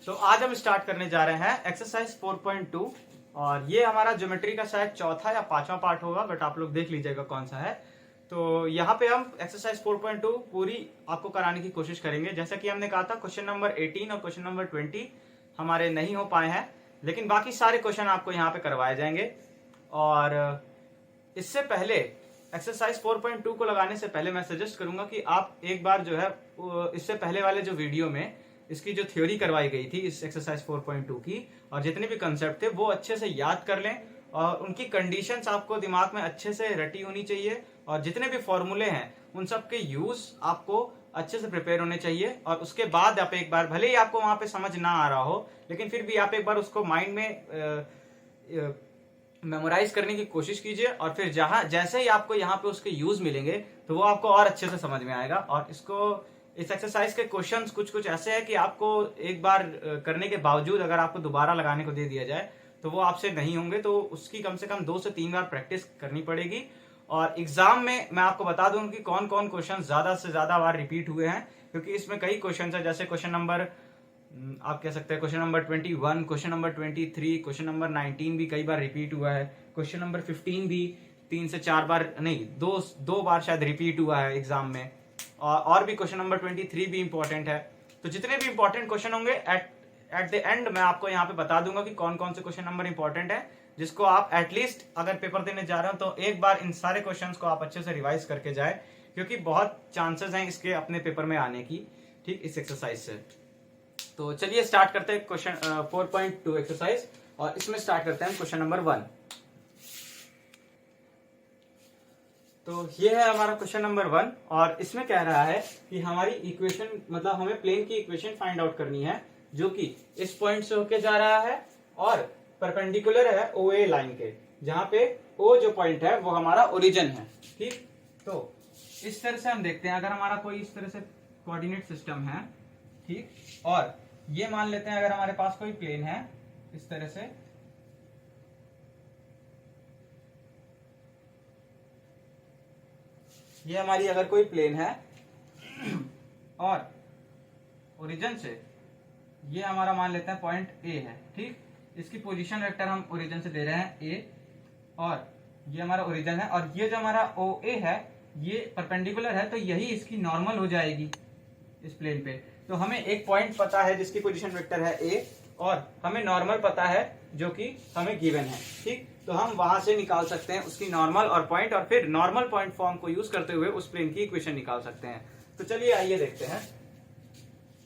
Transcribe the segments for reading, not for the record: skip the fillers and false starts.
तो आज हम स्टार्ट करने जा रहे हैं एक्सरसाइज 4.2 और ये हमारा ज्योमेट्री का शायद चौथा या पांचवा पार्ट होगा, बट आप लोग देख लीजिएगा कौन सा है। तो यहाँ पे हम एक्सरसाइज 4.2 पूरी आपको कराने की कोशिश करेंगे। जैसा कि हमने कहा था, क्वेश्चन नंबर 18 और क्वेश्चन नंबर 20 हमारे नहीं हो पाए हैं, लेकिन बाकी सारे क्वेश्चन आपको यहाँ पे करवाए जाएंगे। और इससे पहले एक्सरसाइज 4.2 को लगाने से पहले मैं सजेस्ट करूंगा कि आप एक बार जो है इससे पहले वाले जो वीडियो में इसकी जो थ्योरी करवाई गई थी इस एक्सरसाइज 4.2 की, और जितने भी कंसेप्ट थे वो अच्छे से याद कर लें और उनकी कंडीशंस आपको दिमाग में अच्छे से रटी होनी चाहिए। और जितने भी फॉर्मूले हैं उन सब के यूज आपको अच्छे से प्रिपेयर होने चाहिए। और उसके बाद आप एक बार, भले ही आपको वहां पे समझ ना आ रहा हो, लेकिन फिर भी आप एक बार उसको माइंड में मेमोराइज करने की कोशिश कीजिए। और फिर जैसे ही आपको यहाँ पे उसके यूज मिलेंगे तो वो आपको और अच्छे से समझ में आएगा। और इस एक्सरसाइज के क्वेश्चंस कुछ ऐसे हैं कि आपको एक बार करने के बावजूद अगर आपको दोबारा लगाने को दे दिया जाए तो वो आपसे नहीं होंगे, तो उसकी कम से कम 2 से 3 बार प्रैक्टिस करनी पड़ेगी। और एग्जाम में मैं आपको बता दूं कि कौन कौन क्वेश्चन ज्यादा से ज्यादा बार रिपीट हुए हैं, क्योंकि इसमें कई क्वेश्चन है। जैसे क्वेश्चन नंबर, आप कह सकते हैं question number 21, question number 23, question number 19 भी कई बार रिपीट हुआ है। क्वेश्चन नंबर 15 भी 3 से 4 बार नहीं, दो बार शायद रिपीट हुआ है एग्जाम में। और भी क्वेश्चन नंबर 23 भी इंपॉर्टेंट है। तो जितने भी इंपॉर्टेंट क्वेश्चन होंगे एट द एंड मैं आपको यहाँ पे बता दूंगा कि कौन कौन से क्वेश्चन नंबर इंपॉर्टेंट है, जिसको आप एटलीस्ट अगर पेपर देने जा रहे हो तो एक बार इन सारे क्वेश्चंस को आप अच्छे से रिवाइज करके जाए, क्योंकि बहुत चांसेस हैं इसके अपने पेपर में आने की, ठीक, इस एक्सरसाइज से। तो चलिए स्टार्ट करते हैं क्वेश्चन 4.2 एक्सरसाइज, और इसमें स्टार्ट करते हैं क्वेश्चन नंबर 1। तो ये है हमारा क्वेश्चन नंबर 1 और इसमें कह रहा है कि हमारी इक्वेशन, मतलब हमें प्लेन की इक्वेशन फाइंड आउट करनी है जो कि इस पॉइंट से होके जा रहा है और परपेंडिकुलर है OA लाइन के, जहां पे O जो पॉइंट है वो हमारा ओरिजिन है, ठीक। तो इस तरह से हम देखते हैं, अगर हमारा कोई इस तरह से कोऑर्डिनेट सिस्टम है, ठीक, और ये मान लेते हैं अगर हमारे पास कोई प्लेन है इस तरह से, ये हमारी अगर कोई प्लेन है और ओरिजिन से ये हमारा मान लेते हैं पॉइंट A है, ठीक। इसकी पोजीशन वेक्टर हम ओरिजिन से दे रहे हैं A, और ये हमारा ओरिजिन है, और ये जो हमारा OA है ये परपेंडिकुलर है, तो यही इसकी नॉर्मल हो जाएगी इस प्लेन पे। तो हमें एक पॉइंट पता है जिसकी पोजीशन वेक्टर है A, और हमें नॉर्मल पता है जो कि हमें गिवन है, ठीक। तो हम वहां से निकाल सकते हैं उसकी नॉर्मल और पॉइंट, और फिर नॉर्मल पॉइंट फॉर्म को यूज करते हुए उस प्लेन की इक्वेशन निकाल सकते हैं। तो चलिए आइए देखते हैं।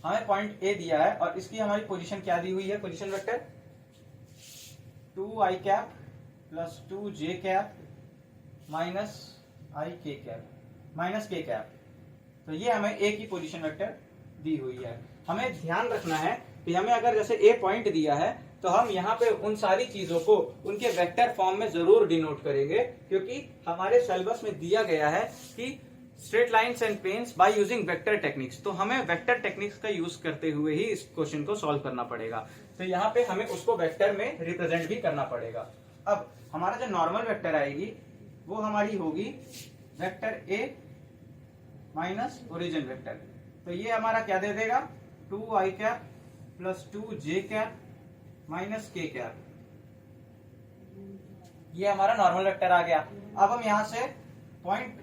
हमें पॉइंट A दिया है और इसकी हमारी पोजीशन क्या दी हुई है, position vector 2i cap plus 2j cap minus i k cap minus k cap. तो ये हमें A की पोजीशन वेक्टर दी हुई है। हमें ध्यान रखना है कि हमें अगर जैसे A पॉइंट दिया है तो हम यहाँ पे उन सारी चीजों को उनके वेक्टर फॉर्म में जरूर डिनोट करेंगे, क्योंकि हमारे सिलेबस में दिया गया है कि straight lines and planes by using vector techniques. तो हमें वेक्टर टेक्निक्स का यूज करते हुए ही इस क्वेश्चन को सॉल्व करना पड़ेगा। तो यहाँ पे हमें उसको वेक्टर में रिप्रेजेंट भी करना पड़ेगा। अब हमारा जो नॉर्मल वेक्टर आएगी वो हमारी होगी vector A minus origin vector. तो ये हमारा क्या दे देगा, 2i cap plus 2j cap minus k cap. ये हमारा नॉर्मल वेक्टर आ गया। अब हम यहां से पॉइंट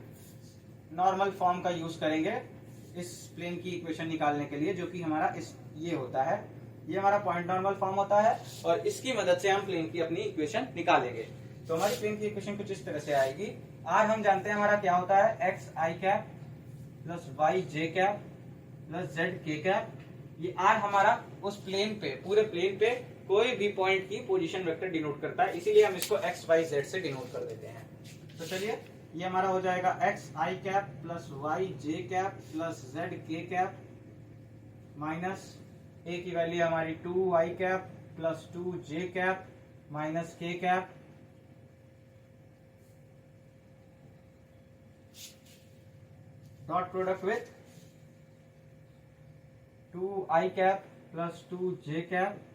नॉर्मल फॉर्म का यूज करेंगे इस प्लेन की इक्वेशन निकालने के लिए, जो कि हमारा ये होता है, ये हमारा पॉइंट नॉर्मल फॉर्म होता है, और इसकी मदद से हम प्लेन की अपनी इक्वेशन निकालेंगे। तो हमारी प्लेन की इक्वेशन कुछ इस तरह से आएगी। R हम जानते हैं हमारा क्या होता है, xi cap plus yj cap plus zk cap. ये R हमारा उस प्लेन पे, पूरे प्लेन पे कोई भी पॉइंट की पोजीशन वेक्टर डिनोट करता है, इसीलिए हम इसको x y z से डिनोट कर देते हैं। तो चलिए ये हमारा हो जाएगा xi cap plus yj cap plus zk cap minus a की वैल्यू हमारी 2i cap plus 2j cap minus k cap, dot product with 2i cap plus 2j cap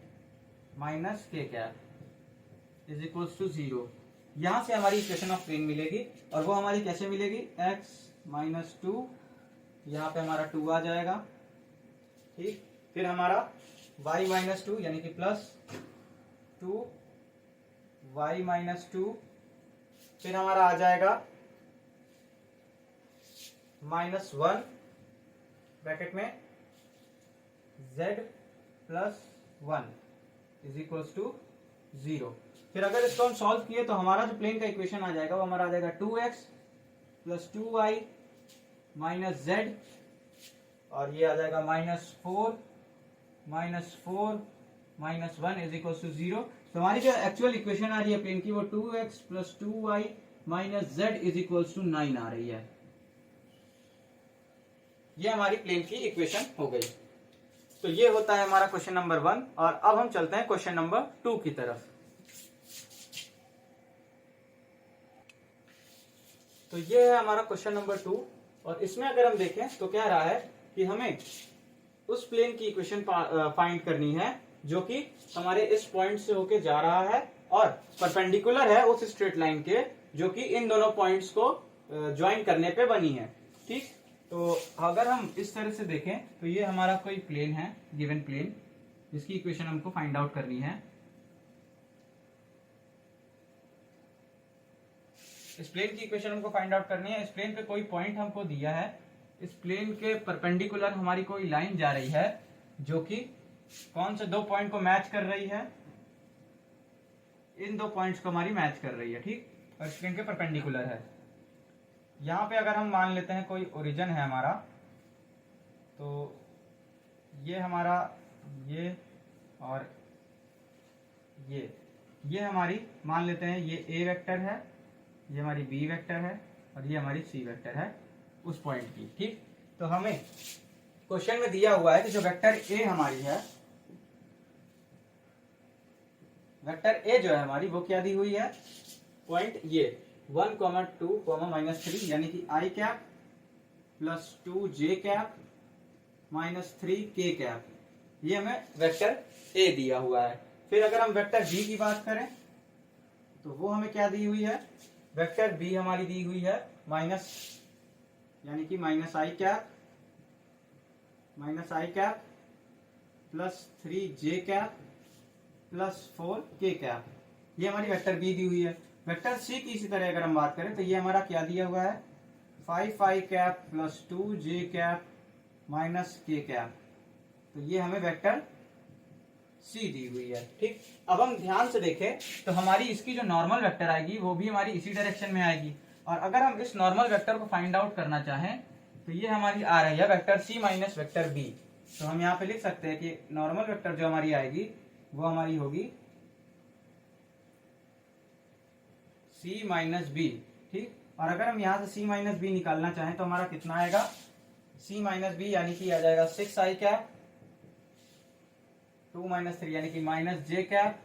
minus k cap is equals to 0। यहां से हमारी equation of plane मिलेगी, और वो हमारी कैसे मिलेगी, x माइनस 2, यहाँ पे हमारा 2 आ जाएगा, ठीक। फिर हमारा y माइनस टू यानी कि प्लस 2y माइनस टू, फिर हमारा आ जाएगा -1 ब्रैकेट में z plus 1 is equals to 0। फिर अगर इसको हम सॉल्व किए तो हमारा जो प्लेन का इक्वेशन आ जाएगा वो हमारा आ जाएगा 2x plus 2y minus z, और ये आ जाएगा -4 माइनस 1 इज इक्वल्स टू 0। तो हमारी जो एक्चुअल इक्वेशन आ रही है प्लेन की वो 2x plus 2y minus z is equals to 9 आ रही है। ये हमारी प्लेन की इक्वेशन हो गई। तो ये होता है हमारा क्वेश्चन नंबर 1। और अब हम चलते हैं क्वेश्चन नंबर 2 की तरफ। तो ये है हमारा क्वेश्चन नंबर 2, और इसमें अगर हम देखें तो कह रहा है कि हमें उस प्लेन की इक्वेशन फाइंड करनी है जो कि हमारे इस पॉइंट से होके जा रहा है और परपेंडिकुलर है उस स्ट्रेट लाइन के जो कि इन दोनों पॉइंट्स को ज्वाइन करने पे बनी है। ठीक, तो अगर हम इस तरह से देखें तो ये हमारा कोई प्लेन है, गिवन प्लेन, जिसकी इक्वेशन हमको फाइंड आउट करनी है। इस प्लेन की इक्वेशन हमको फाइंड आउट करनी है। इस प्लेन पे कोई पॉइंट हमको दिया है, इस प्लेन के परपेंडिकुलर हमारी कोई लाइन जा रही है जो कि कौन से दो पॉइंट को मैच कर रही है, इन दो पॉइंट्स को हमारी मैच कर रही है। ठीक, और इस प्लेन के परपेंडिकुलर है। यहां पे अगर हम मान लेते हैं कोई ओरिजिन है हमारा, तो ये हमारा ये और ये हमारी मान लेते हैं ये ए वेक्टर है, ये हमारी बी वेक्टर है और ये हमारी सी वेक्टर है उस पॉइंट की। ठीक, तो हमें क्वेश्चन में दिया हुआ है कि जो वेक्टर ए हमारी है, वेक्टर ए जो है हमारी वो क्या दी हुई है, पॉइंट ये 1, 2, -3 यानी कि i cap plus 2j cap minus 3k cap, ये हमें वेक्टर ए दिया हुआ है। फिर अगर हम वेक्टर बी की बात करें तो वो हमें क्या दी हुई है, वेक्टर बी हमारी दी हुई है माइनस यानी कि -i cap plus 3j cap plus 4k cap, ये हमारी वेक्टर बी दी हुई है। वेक्टर सी की इसी तरह अगर हम बात करें तो ये हमारा क्या दिया हुआ है, 5i cap plus 2j cap minus k cap, तो ये हमें वेक्टर सी दी हुई है। ठीक, अब हम ध्यान से देखें तो हमारी इसकी जो नॉर्मल वेक्टर आएगी वो भी हमारी इसी डायरेक्शन में आएगी। और अगर हम इस नॉर्मल वेक्टर को फाइंड आउट करना चाहें तो ये हमारी आ रही है vector C minus vector B. तो हम यहाँ पे लिख सकते हैं कि नॉर्मल वेक्टर जो हमारी आएगी वो हमारी होगी सी माइनस बी। ठीक, और अगर हम यहाँ से सी माइनस बी निकालना चाहें तो हमारा कितना आएगा, सी माइनस बी यानी कि आ जाएगा 6i कैप 2 - 3 यानी कि -j कैप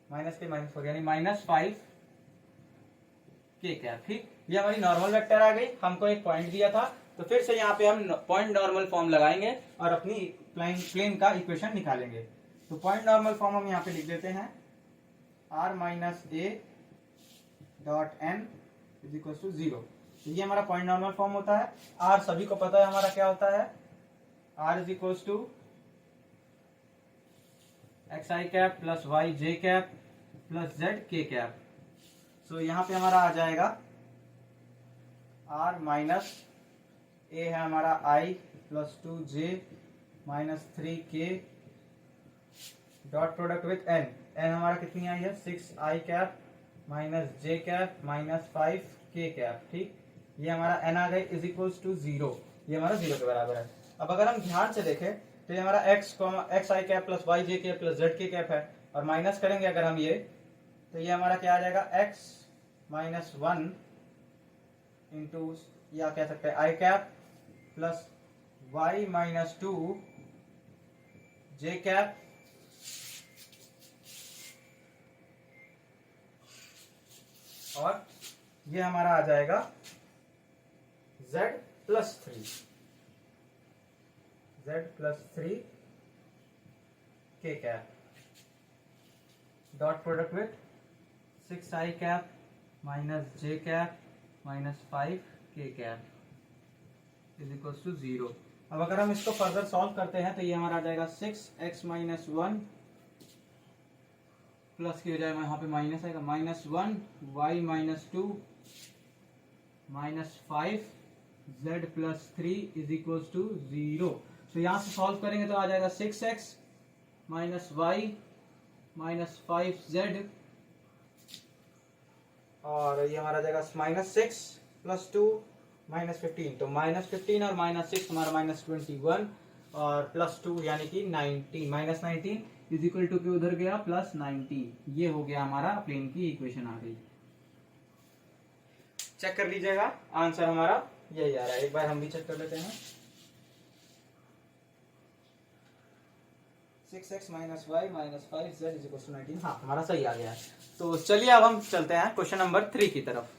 माइनस के -4 यानी -5k कैप। ठीक, ये हमारी नॉर्मल वेक्टर आ गई। हमको एक पॉइंट दिया था तो फिर से यहाँ पे हम पॉइंट नॉर्मल फॉर्म लगाएंगे और अपनी प्लेन का इक्वेशन निकालेंगे। तो पॉइंट नॉर्मल फॉर्म हम यहाँ पे लिख देते हैं, r minus A dot N is equal to 0। तो ये हमारा पॉइंट नॉर्मल फॉर्म होता है। r सभी को पता है हमारा क्या होता है, r is equal to xi cap plus yj cap plus zk cap. So यहाँ पे हमारा आ जाएगा r माइनस ए है हमारा i plus 2j minus 3k dot product with n। n हमारा कितनी आई है, 6i cap minus j cap minus 5k cap. ठीक, ये हमारा n आ गई इज इक्वल्स टू 0, ये हमारा 0 के बराबर है। अब अगर हम ध्यान से देखें तो ये हमारा xi cap plus yj cap plus zk cap है, और माइनस करेंगे अगर हम ये तो ये हमारा क्या आ जाएगा, x माइनस 1 इंटू या कह सकते हैं i cap plus y minus 2 j cap और ये हमारा आ जाएगा z plus 3 k cap dot product with 6i cap minus j cap minus 5k cap is equal to 0। अब अगर हम इसको फर्दर सॉल्व करते हैं तो ये हमारा आ जाएगा 6x माइनस 1 प्लस की हो जाएगा, यहाँ पे माइनस आएगा, minus 1 y minus 2 minus 5 z plus 3 is equal to 0। तो यहाँ से सॉल्व करेंगे तो आ जाएगा 6x minus y minus 5z और ये हमारा जाएगा माइनस 6 प्लस 2 माइनस 15। तो माइनस 15 और माइनस 6 हमारा माइनस 21 और प्लस 2 यानी कि 19 माइनस 19 इज इक्वल टू उधर गया प्लस 19। ये हो गया हमारा प्लेन की इक्वेशन आ गई। चेक कर लीजिएगा, आंसर हमारा यही आ रहा है। एक बार हम भी चेक कर लेते हैं। 6x minus y minus 5z is equal to 19। हाँ, हमारा सही आ गया है। तो चलिए अब हम चलते हैं क्वेश्चन नंबर 3 की तरफ।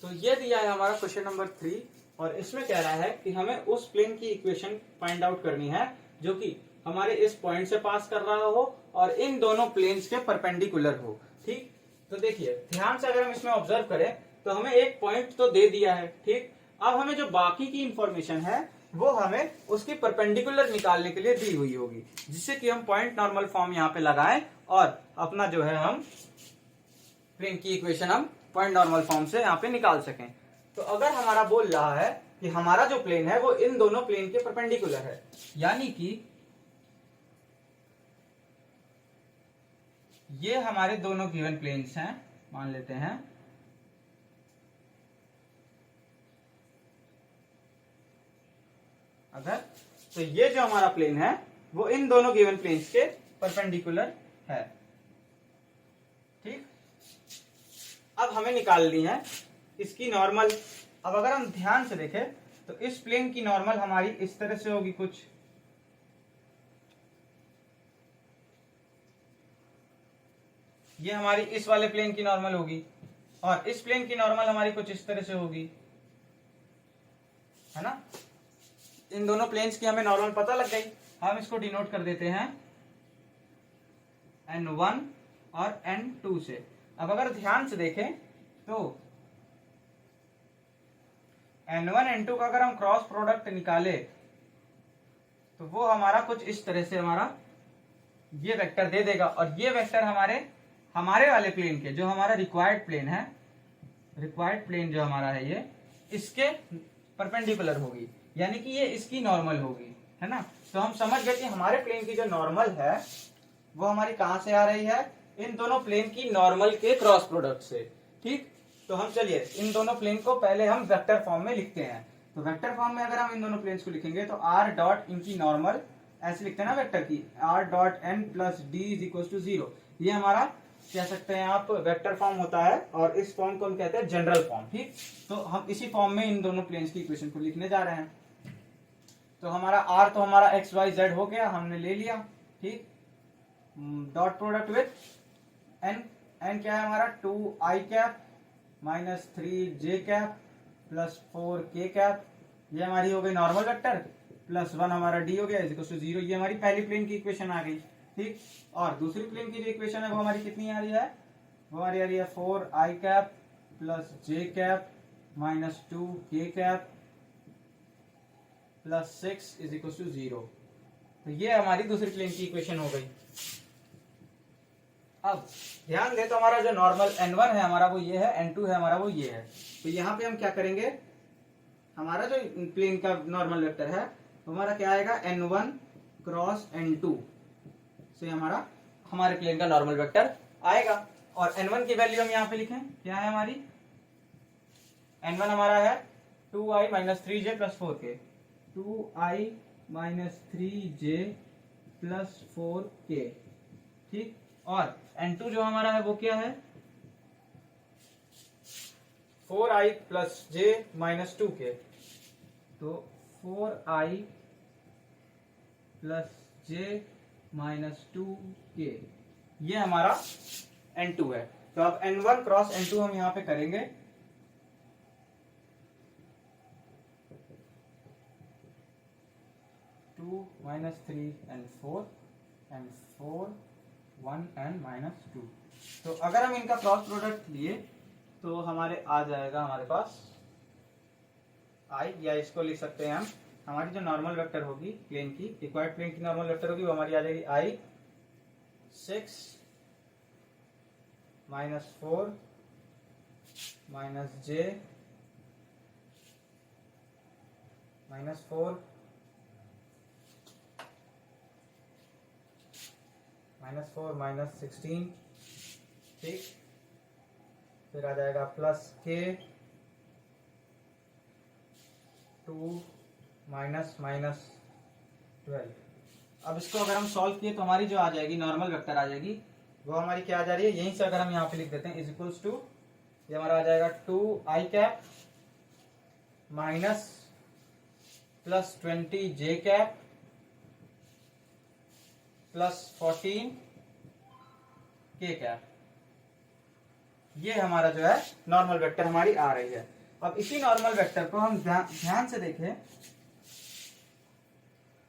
तो ये दिया है हमारा क्वेश्चन नंबर 3 और इसमें कह रहा है कि हमें उस प्लेन की इक्वेशन फाइंड आउट करनी है जो कि हमारे इस पॉइंट से पास कर रहा हो और इन दोनों प्लेन्स के परपेंडिकुलर हो। ठीक, तो देखिए ध्यान से अगर हम इसमें ऑब्जर्व करें तो हमें एक पॉइंट तो दे दिया है। ठीक, अब हमें जो बाकी की इंफॉर्मेशन है वो हमें उसकी परपेंडिकुलर निकालने के लिए दी हुई होगी, जिससे कि हम पॉइंट नॉर्मल फॉर्म यहाँ पे लगाएं और अपना जो है हम प्लेन की इक्वेशन हम पॉइंट नॉर्मल फॉर्म से यहाँ पे निकाल सकें। तो अगर हमारा बोल रहा है कि हमारा जो प्लेन है वो इन दोनों प्लेन के परपेंडिकुलर है, यानी कि ये हमारे दोनों गिवन प्लेन्स हैं, मान लेते हैं। अगर तो ये जो हमारा प्लेन है वो इन दोनों गिवन प्लेन्स के परपेंडिकुलर है। ठीक, अब हमें निकालनी है इसकी नॉर्मल। अब अगर हम ध्यान से देखें तो इस प्लेन की नॉर्मल हमारी इस तरह से होगी कुछ, ये हमारी इस वाले प्लेन की नॉर्मल होगी और इस प्लेन की नॉर्मल हमारी कुछ इस तरह से होगी, है ना। इन दोनों प्लेन्स की हमें नॉर्मल पता लग गई। हम इसको डिनोट कर देते हैं n1 और n2 से। अब अगर ध्यान से देखें तो n1 n2 का अगर हम क्रॉस प्रोडक्ट निकाले तो वो हमारा कुछ इस तरह से हमारा ये वेक्टर दे देगा और ये वेक्टर हमारे वाले प्लेन के, जो हमारा रिक्वायर्ड प्लेन है, रिक्वायर्ड प्लेन जो हमारा है ये इसके परपेंडिकुलर होगी, यानी कि ये इसकी नॉर्मल होगी, है ना। तो हम समझ गए कि हमारे प्लेन की जो नॉर्मल है वो हमारी कहां से आ रही है, इन दोनों प्लेन की नॉर्मल के क्रॉस प्रोडक्ट से। ठीक, तो हम चलिए इन दोनों प्लेन को पहले हम वेक्टर फॉर्म में लिखते हैं। तो वेक्टर फॉर्म में अगर हम इन दोनों प्लेन्स को लिखेंगे तो r डॉट इनकी नॉर्मल ऐसे लिखते हैं ना वेक्टर की, r dot n plus D is equal to 0। ये हमारा कह सकते हैं आप वेक्टर फॉर्म होता है और इस फॉर्म को हम कहते हैं जनरल फॉर्म। ठीक, तो हम इसी फॉर्म में इन दोनों प्लेन्स की इक्वेशन को लिखने जा रहे हैं। तो हमारा r तो हमारा x y z हो गया, हमने ले लिया। ठीक, dot product with n, n क्या है हमारा 2i cap minus 3j cap plus 4k cap, ये हमारी हो गई नॉर्मल वेक्टर, प्लस 1 हमारा d हो गया इज इक्वल टू 0। ये हमारी पहली प्लेन की इक्वेशन आ गई। ठीक, और दूसरी प्लेन की जो इक्वेशन है वो हमारी कितनी आ रही है, वो हमारी आ रही है 4i cap plus j cap minus 2k cap plus 6 is equal to 0। तो ये हमारी दूसरी प्लेन की इक्वेशन हो गई। अब ध्यान दे तो हमारा जो नॉर्मल n1 है हमारा वो ये है, n2 है हमारा वो ये है। तो यहाँ पे हम क्या करेंगे, हमारा जो प्लेन का नॉर्मल वेक्टर है तो हमारा क्या आएगा, n1 क्रॉस n2 से हमारा हमारे प्लेन का नॉर्मल वेक्टर आएगा। और n1 की वैल्यू हम यहाँ पे लिखें, क्या है हमारी, n1 हमारा है 2i minus 3j plus 4k, 2i minus 3j plus 4k। ठीक, और n2 जो हमारा है वो क्या है, 4i plus j minus 2k। तो 4i plus j minus 2k ये हमारा n2 है। तो अब n1 क्रॉस n2 हम यहां पे करेंगे -3 and 4 and 4 1 and -2। तो अगर हम इनका क्रॉस प्रोडक्ट लिए तो हमारे आ जाएगा हमारे पास आई, या इसको लिख सकते हैं हम, हमारी जो नॉर्मल वेक्टर होगी प्लेन की, रिक्वायर्ड प्लेन की नॉर्मल वेक्टर होगी वो हमारी आ जाएगी आई 6 -4 -j -4 -4 -16, ठीक। फिर आ जाएगा +k 2 -12। अब इसको अगर हम सॉल्व किए तो हमारी जो आ जाएगी नॉर्मल वेक्टर आ जाएगी, वो हमारी क्या आ जा रही है, यहीं से अगर हम यहाँ पे लिख देते हैं इज इक्वल्स टू, ये हमारा आ जाएगा 2i cap minus +20j cap +14k cap. ये हमारा जो है नॉर्मल वेक्टर हमारी आ रही है। अब इसी नॉर्मल वेक्टर को हम ध्यान से देखें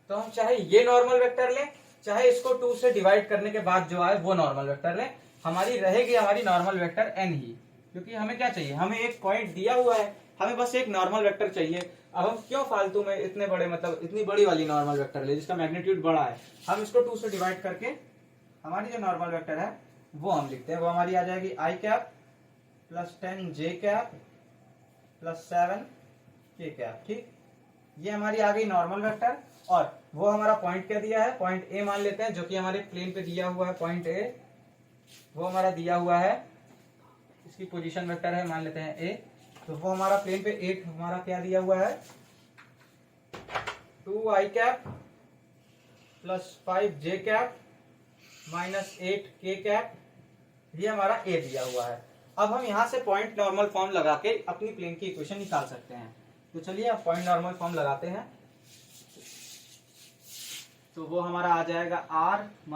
तो हम चाहे ये नॉर्मल वेक्टर लें, चाहे इसको 2 से डिवाइड करने के बाद जो आए वो नॉर्मल वेक्टर लें, हमारी रहेगी हमारी नॉर्मल वेक्टर n ही, क्योंकि हमें क्या चाहिए, हमें एक पॉइंट दिया हुआ है, हमें बस एक नॉर्मल वेक्टर चाहिए। अब हम क्यों फालतू में इतने बड़े मतलब इतनी बड़ी वाली नॉर्मल वेक्टर ले जिसका मैग्नीट्यूड बड़ा है, हम इसको 2 से डिवाइड करके हमारी जो नॉर्मल वेक्टर है वो हम लिखते हैं, वो हमारी आ जाएगी आई cap +10j cap +7k cap, ठीक। ये हमारी आ गई नॉर्मल वेक्टर, और वो हमारा पॉइंट क्या दिया है, पॉइंट ए मान लेते हैं, जो कि हमारे प्लेन पे दिया हुआ है पॉइंट ए, वो हमारा दिया हुआ है, इसकी पोजीशन वेक्टर है मान लेते हैं ए, तो वो हमारा प्लेन पे 8 हमारा क्या दिया हुआ है 2i cap +5j cap -8k cap, ये हमारा ए दिया हुआ है। अब हम यहाँ से पॉइंट नॉर्मल फॉर्म लगा के अपनी प्लेन की इक्वेशन निकाल सकते हैं। तो चलिए अब पॉइंट नॉर्मल फॉर्म लगाते हैं, तो वो हमारा आ जाएगा r -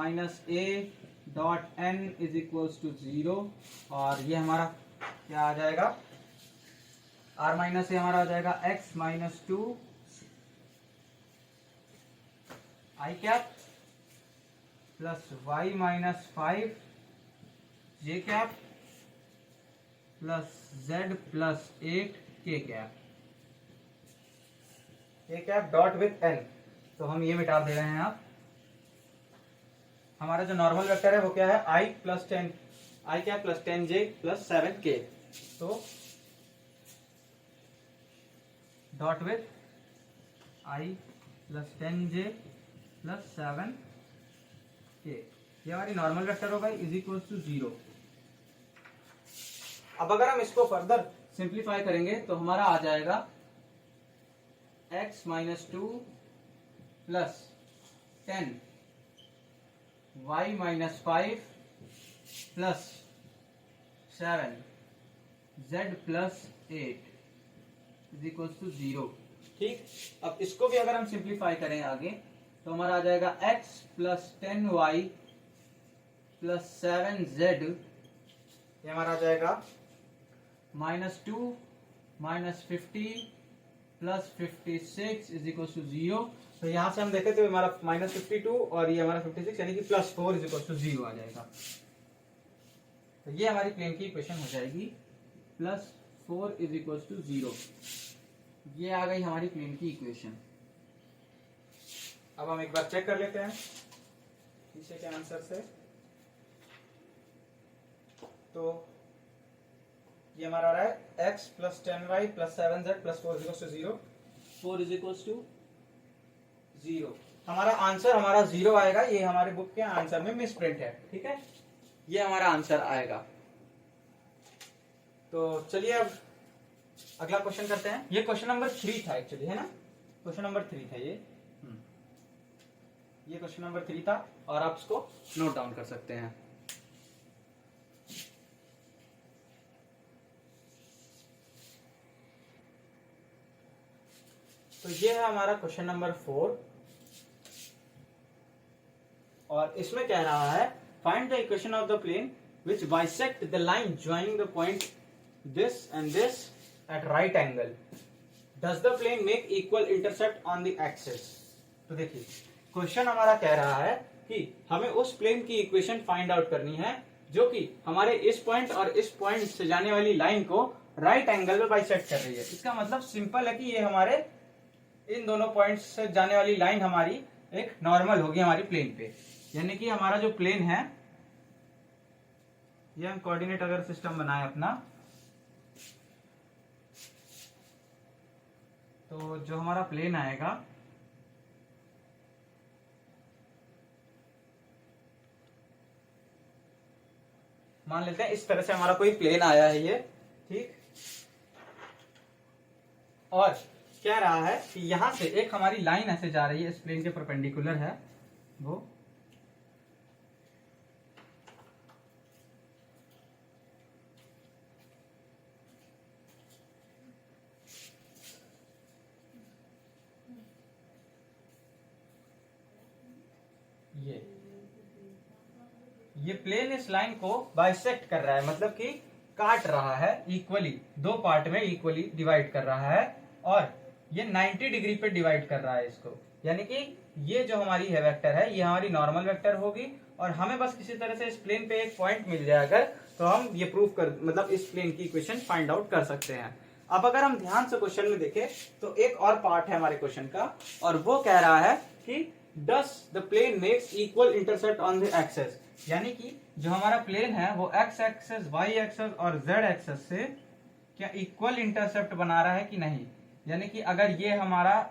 a dot n is equals to 0, और ये हमारा क्या आ जाएगा, r माइनस ए हमारा आ जाएगा x - 2 i cap +y - 5 j cap +z +8 k cap dot with n। तो हम ये मिटा दे रहे हैं। आप हमारा जो नॉर्मल वेक्टर है वो क्या है, i कैप +10j +7k, तो dot with i +10j +7k, ये हमारी नॉर्मल वेक्टर होगा इज इक्वल टू 0। अब अगर हम इसको फर्दर सिंप्लीफाई करेंगे तो हमारा आ जाएगा x - 2 +10 y - 5 +7 z +8 is equal to 0, ठीक। अब इसको भी अगर हम सिंप्लीफाई करें आगे तो हमारा आ जाएगा x +10y +7z, ये हमारा आ जाएगा -2 -50 +56 इज इक्वल टू 0। तो यहाँ से हम देखें तो हमारा -52 और ये हमारा 56 यानी कि +4 इज इक्वल टू 0 आ जाएगा। तो ये हमारी प्लेन की इक्वेशन हो जाएगी, +4 इज इक्वल टू 0। ये आ गई हमारी प्लेन की इक्वेशन। अब हम एक बार चेक कर लेते हैं पीछे के आंसर से। तो ये हमारा आ रहा है x +10y +7z +4 is equal to 0, 4 is equal to 0। हमारा आंसर हमारा 0 आएगा, ये हमारे बुक के आंसर में मिस प्रिंट है, ठीक है, ये हमारा आंसर आएगा। तो चलिए अब अगला क्वेश्चन करते हैं। ये क्वेश्चन नंबर 3 था एक्चुअली, है ना, क्वेश्चन नंबर 3 था ये क्वेश्चन नंबर 3 था, और आप इसको नोट डाउन कर सकते हैं। तो ये है हमारा क्वेश्चन नंबर 4, और इसमें कह रहा है find the equation of the plane which bisect the line joining the point this and this at right angle, does the plane make equal intercept on the axis. तो देखिए क्वेश्चन हमारा कह रहा है कि हमें उस प्लेन की इक्वेशन फाइंड आउट करनी है जो कि हमारे इस पॉइंट और इस पॉइंट से जाने वाली लाइन को राइट एंगल में बाइसेक्ट कर रही है। इसका मतलब सिंपल है कि ये हमारे इन दोनों पॉइंट्स से जाने वाली लाइन हमारी एक नॉर्मल होगी हमारी प्लेन पे, यानी कि हमारा जो प्लेन है, ये हम कोऑर्डिनेट अगर सिस्टम बनाए अपना, तो जो हमारा प्लेन आएगा मान लेते हैं इस तरह से हमारा कोई प्लेन आया है ये, ठीक। और कह रहा है कि यहां से एक हमारी लाइन ऐसे जा रही है, इस प्लेन के परपेंडिकुलर है वो, ये प्लेन इस लाइन को बाइसेक्ट कर रहा है, मतलब कि काट रहा है इक्वली, दो पार्ट में इक्वली डिवाइड कर रहा है, और ये 90 डिग्री पे डिवाइड कर रहा है इसको, यानी कि ये जो हमारी है वेक्टर है, ये हमारी नॉर्मल वेक्टर होगी। और हमें बस किसी तरह से इस प्लेन पे एक पॉइंट मिल जाए अगर, तो हम ये प्रूव कर, मतलब इस प्लेन की इक्वेशन फाइंड आउट कर सकते हैं। अब अगर हम ध्यान से क्वेश्चन में देखें तो एक और पार्ट है हमारे क्वेश्चन का, और वो कह रहा है कि does the plane makes equal intercept on the axes, यानी कि जो हमारा प्लेन है वो एक्स एक्सेस, वाई एक्सेस और जेड एक्सेस से क्या इक्वल इंटरसेप्ट बना रहा है कि नहीं। यानी कि अगर ये हमारा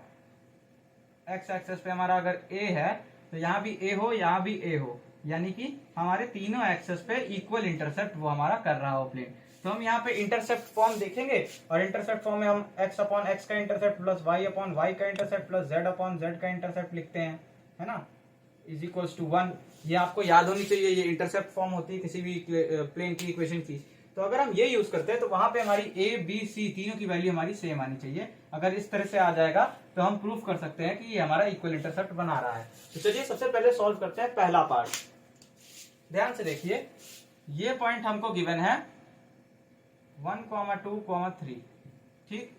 एक्स एक्सेस पे हमारा अगर ए है, तो यहाँ भी ए हो, यहाँ भी ए हो, यानी कि हमारे तीनों एक्सेस पे इक्वल इंटरसेप्ट वो हमारा कर रहा हो प्लेन। तो हम यहाँ पे इंटरसेप्ट फॉर्म देखेंगे, और इंटरसेप्ट फॉर्म में हम एक्स अपॉन एक्स का intercept plus y upon y का intercept plus z upon z का इंटरसेप्ट लिखते हैं, है ना, इज इक्वल्स टू 1। ये आपको याद होनी चाहिए, ये इंटरसेप्ट फॉर्म होती है किसी भी प्लेन की इक्वेशन की। तो अगर हम ये यूज करते हैं तो वहां पे हमारी ए बी सी तीनों की वैल्यू हमारी सेम आनी चाहिए। अगर इस तरह से आ जाएगा तो हम प्रूफ कर सकते हैं कि ये हमारा इक्वल इंटरसेप्ट बना रहा है। तो चलिए सबसे पहले सॉल्व करते हैं पहला पार्ट। ध्यान से देखिए, ये पॉइंट हमको गिवन है 1, 2, 3, ठीक,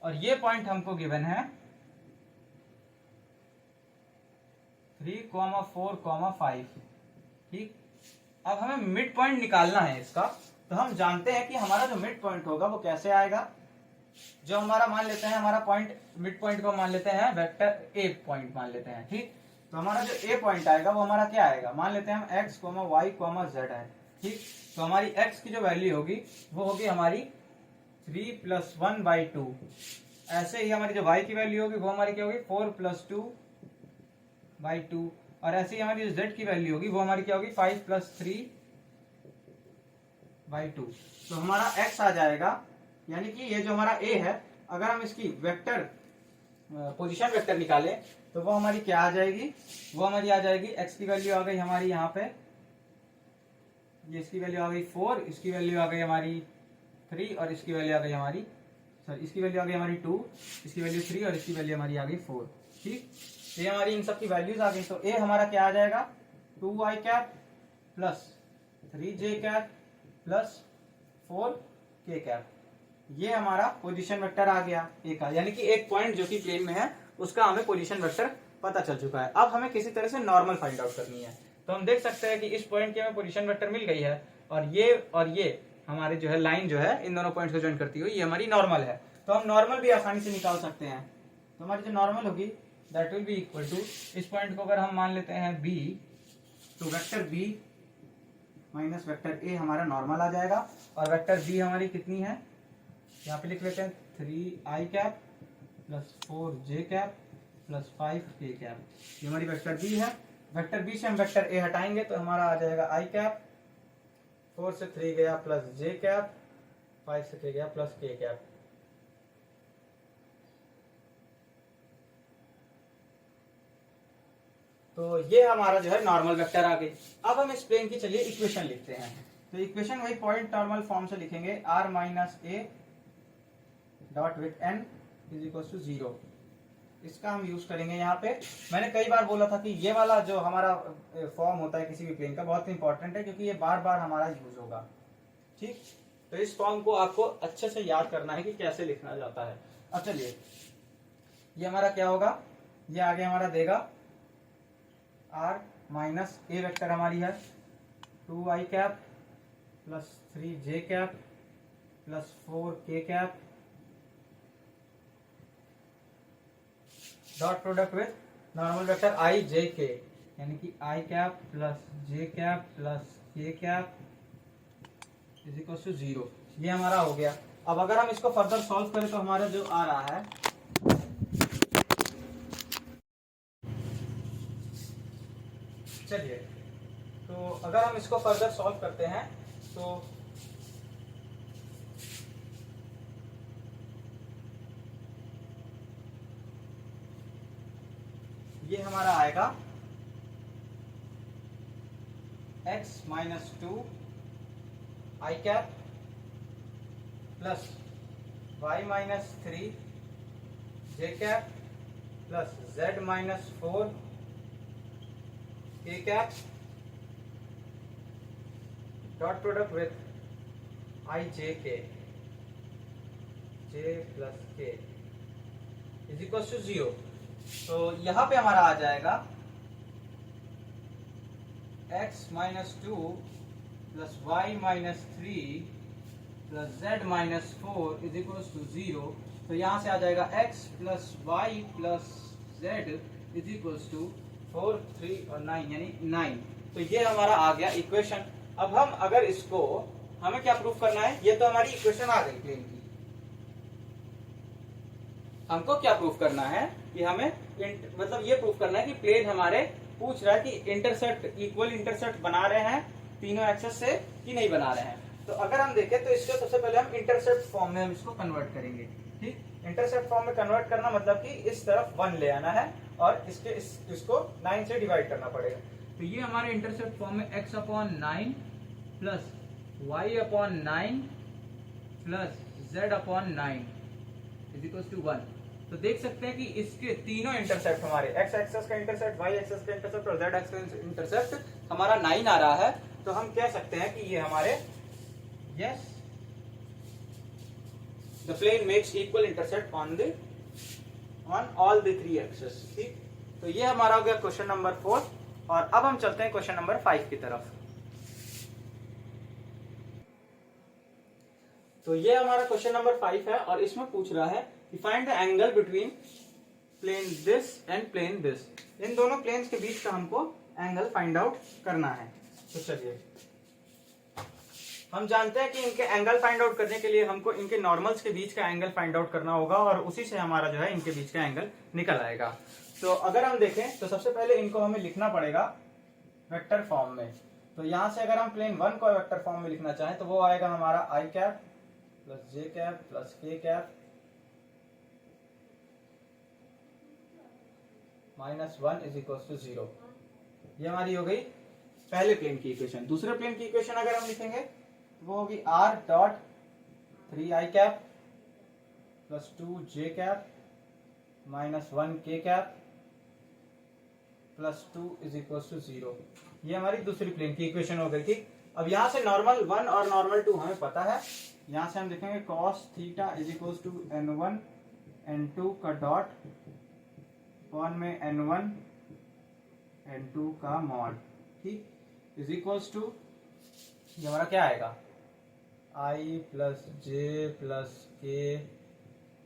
और ये पॉइंट हमको गिवन है 3, 4, 5, ठीक। अब हमें मिड पॉइंट निकालना है इसका, तो हम जानते हैं कि हमारा जो मिड पॉइंट होगा वो कैसे आएगा। जो हमारा मान लेते हैं हमारा पॉइंट, मिड पॉइंट को मान लेते हैं वेक्टर ए पॉइंट मान लेते हैं, ठीक। तो हमारा जो ए पॉइंट आएगा वो हमारा क्या आएगा, मान लेते हैं हम एक्स, वाई, जेड है, ठीक। तो हमारी एक्स की जो वैल्यू होगी वो होगी हमारी 3 + 1/2। ऐसे ही हमारी जो वाई की वैल्यू होगी वो हमारी क्या होगी 4 + 2/2। और ऐसे ही हमारी जो जेड की वैल्यू होगी वो हमारी क्या होगी 5 + 3/2। तो हमारा एक्स आ जाएगा, यानी कि ये जो हमारा ए है, अगर हम इसकी वेक्टर पोजीशन वेक्टर निकालें तो वो हमारी क्या आ जाएगी, वो हमारी आ जाएगी एक्स की वैल्यू आ गई हमारी यहाँ पे, ये इसकी वैल्यू आ गई 4, इसकी वैल्यू आ गई हमारी 3, और इसकी वैल्यू आ गई हमारी, सॉरी इसकी वैल्यू आ गई हमारी 2, इसकी वैल्यू 3, और इसकी वैल्यू हमारी आ गई 4, ठीक। ये हमारी इन सब की वैल्यूज आ गई। तो ए हमारा क्या आ जाएगा 2i cap plus 3j cap plus 4k cap. ये हमारा पोजीशन वेक्टर आ गया ए का, यानी कि एक पॉइंट जो कि प्लेन में है उसका हमें पोजीशन वेक्टर पता चल चुका है। अब हमें किसी तरह से नॉर्मल फाइंड आउट करनी है। तो हम देख सकते हैं कि इस पॉइंट की हमें पोजीशन वेक्टर मिल गई है, और ये हमारे जो है लाइन जो है इन दोनों पॉइंट्स को ज्वाइन करती हुई ये हमारी नॉर्मल है। तो हम नॉर्मल भी आसानी से निकाल सकते हैं। तो हमारी जो नॉर्मल होगी that will be equal to, इस पॉइंट को अगर हम मान लेते हैं बी, तो vector B minus vector A हमारा नॉर्मल आ जाएगा, और वेक्टर बी हमारी कितनी है, यहाँ पे लिख लेते हैं 3i cap plus 4j cap plus 5k cap. ये हमारी वेक्टर बी है। वेक्टर बी से हम वेक्टर ए हटाएंगे तो हमारा आ जाएगा i कैप, 4 से 3 गया प्लस j कैप, 5 से 3 गया प्लस k कैप। तो ये हमारा जो है नॉर्मल वेक्टर आ गई। अब हम इस प्लेन की चलिए इक्वेशन लिखते हैं। तो इक्वेशन वही पॉइंट नॉर्मल फॉर्म से लिखेंगे, r minus A dot with n is equal to 0। इसका हम यूज करेंगे यहाँ पे। मैंने कई बार बोला था कि ये वाला जो हमारा फॉर्म होता है किसी भी प्लेन का बहुत इंपॉर्टेंट है, क्योंकि ये बार बार हमारा यूज होगा, ठीक। तो इस फॉर्म को आपको अच्छे से याद करना है कि कैसे लिखना जाता है। अब चलिए, ये हमारा क्या होगा, ये आगे हमारा देगा आर माइनस ए वेक्टर हमारी है 2i cap plus 3j cap plus 4k cap dot product with normal vector i j k, यानी कि i cap plus j cap plus k cap is equal to 0। ये हमारा हो गया। अब अगर हम इसको फर्दर सॉल्व करें तो हमारा जो आ रहा है, चलिए, तो अगर हम इसको फर्दर सॉल्व करते हैं तो ये हमारा आएगा x minus 2 i cap plus y minus 3 j cap plus z minus 4 k cap dot product with i j k j plus k is equal to 0। तो यहां पे हमारा आ जाएगा x माइनस 2 प्लस y minus 3 plus z minus 4 is equal to 0। तो यहां से आ जाएगा x plus y plus z is equal to 4, 3 और 9 यानी 9। तो ये हमारा आ गया इक्वेशन। अब हम अगर इसको, हमें क्या प्रूफ करना है, ये तो हमारी इक्वेशन आ गई प्लेन की। हमको क्या प्रूफ करना है कि हमें मतलब ये प्रूफ करना है कि प्लेन हमारे पूछ रहा है कि इंटरसेक्ट, इक्वल इंटरसेक्ट बना रहे हैं तीनों एक्सेस से कि नहीं बना रहे हैं। तो अगर हम देखें तो इसको सबसे पहले हम इंटरसेप्ट फॉर्म में हम इसको कन्वर्ट करेंगे। ठीक, इंटरसेप्ट फॉर्म में कन्वर्ट करना मतलब कि इस तरफ 1 ले आना है और इसको 9 से डिवाइड करना पड़ेगा। तो ये हमारे इंटरसेप्ट फॉर्म में x upon 9 plus y upon 9 plus z upon 9 is equal to 1। तो देख सकते हैं कि इसके तीनों इंटरसेप्ट हमारे x एक्सेस का इंटरसेप्ट, y एक्सेस का इंटरसेप्ट और z एक्सेस का इंटरसेप्ट हमारा 9 आ रहा है। तो हम कह सकते हैं कि ये हमारे yes the plane makes equal intercept on all the 3 axes. ठीक, तो ये हमारा हो गया क्वेश्चन नंबर 4। और अब हम चलते हैं क्वेश्चन नंबर 5 की तरफ। तो ये हमारा क्वेश्चन नंबर 5 है और इसमें पूछ रहा है कि find the angle between plane this and plane this. इन दोनों प्लेन्स के बीच का हमको एंगल फाइंड आउट करना है। तो चलिए, हम जानते हैं कि इनके एंगल फाइंड आउट करने के लिए हमको इनके नॉर्मल्स के बीच का एंगल फाइंड आउट करना होगा और उसी से हमारा जो है इनके बीच का एंगल निकल आएगा। तो अगर हम देखें तो सबसे पहले इनको हमें लिखना पड़ेगा वेक्टर फॉर्म में। तो यहां से अगर हम प्लेन 1 को वेक्टर फॉर्म में लिखना चाहें तो वो आएगा हमारा I cap plus J cap plus K cap minus 1 is equal to 0। ये हमारी हो गई पहले प्लेन की इक्वेशन। दूसरे प्लेन की इक्वेशन अगर हम लिखेंगे तो वो होगी r dot 3i cap plus 2j cap minus 1k cap plus 2 is equal to 0। ये हमारी दूसरी प्लेन की इक्वेशन हो गई। ठीक, अब यहां से नॉर्मल 1 और नॉर्मल 2 हमें पता है। यहां से हम लिखेंगे cos theta is equal to n1 n2 का डॉट अपॉन में n1 n2 का मॉड। ठीक, इज इक्वल्स टू ये हमारा क्या आएगा i plus J plus K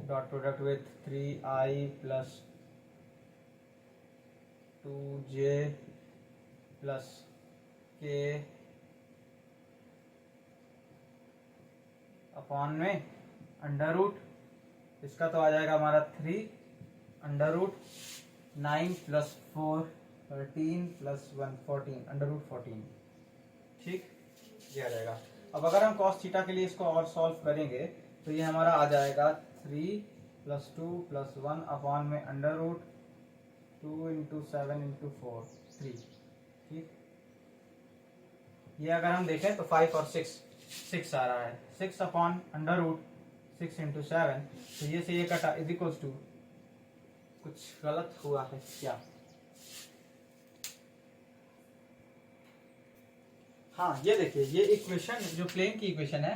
dot product with 3i plus 2j plus K upon में अंडर रूट, इसका तो आ जाएगा हमारा 3 under root 9 plus 4 13 plus 1 14 under root 14। ठीक, ये आ जाएगा। अब अगर हम cos थीटा के लिए इसको और सॉल्व करेंगे तो ये हमारा आ जाएगा 3 प्लस 2 प्लस 1 अपॉन में अंडर रूट 2 इंटू 7 इंटू 4 3। ठीक, ये अगर हम देखें तो 5 और 6 आ रहा है। 6 अपॉन अंडर रूट 6 इंटू 7, तो ये से ये कटा इज इक्वल टू, कुछ गलत हुआ है क्या? हाँ, ये देखिए, ये इक्वेशन जो प्लेन की इक्वेशन है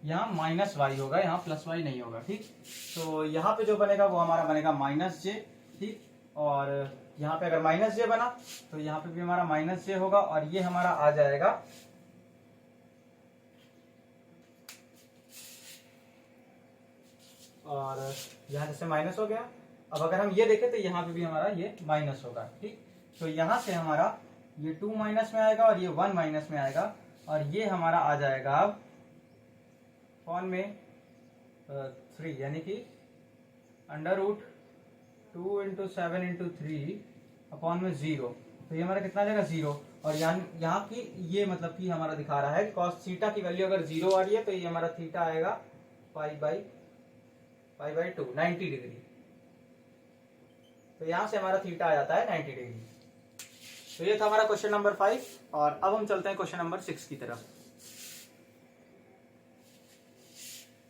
यहाँ माइनस वाई होगा, यहाँ प्लस वाई नहीं होगा। ठीक, तो यहाँ पे जो बनेगा वो हमारा बनेगा माइनस जे। ठीक, और यहाँ पे अगर माइनस जे बना तो यहाँ पे भी हमारा माइनस जे होगा और ये हमारा आ जाएगा और यहाँ जैसे माइनस हो गया। अब अगर हम ये देखें तो यहाँ पे भी हमारा ये माइनस होगा। ठीक, तो यहाँ से हमारा ये 2 माइनस में आएगा और ये 1 माइनस में आएगा और ये हमारा आ जाएगा अब फॉर्म में 3 यानी कि √2 × 7 × 3 अपॉन में 0। तो ये हमारा कितना आ जाएगा 0 और यहाँ की ये मतलब कि हमारा दिखा रहा है cos थीटा की वैल्यू अगर 0 आ रही है तो ये हमारा थीटा आएगा π/2 90 डिग्री। तो यहां से हमारा थीटा आ जाता है 90 डिग्री। तो ये था हमारा क्वेश्चन नंबर 5 और अब हम चलते हैं क्वेश्चन नंबर 6 की तरफ।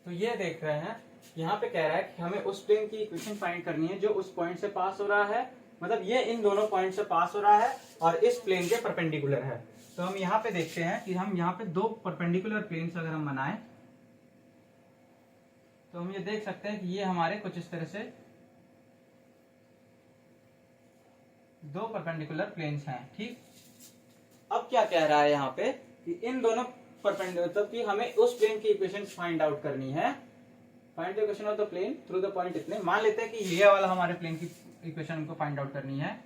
तो ये देख रहे हैं यहाँ पे कह रहा है कि हमें उस प्लेन की इक्वेशन फाइंड करनी है जो उस पॉइंट से पास हो रहा है, मतलब ये इन दोनों पॉइंट से पास हो रहा है और इस प्लेन के परपेंडिकुलर है। तो हम यहाँ पे देखते हैं कि हम यहाँ पे दो परपेंडिकुलर प्लेन्स अगर हम बनाएं तो हम ये देख सकते हैं कि ये हमारे कुछ इस तरह से दो परपेंडिकुलर प्लेन्स हैं। ठीक, अब क्या कह रहा है यहाँ पे कि इन दोनों परपेंडिकुलर मतलब कि हमें उस प्लेन की इक्वेशन फाइंड आउट करनी है। Find the equation of the plane through the point इतने। मान लेते हैं कि ये वाला हमारे प्लेन की इक्वेशन हमको फाइंड आउट करनी है।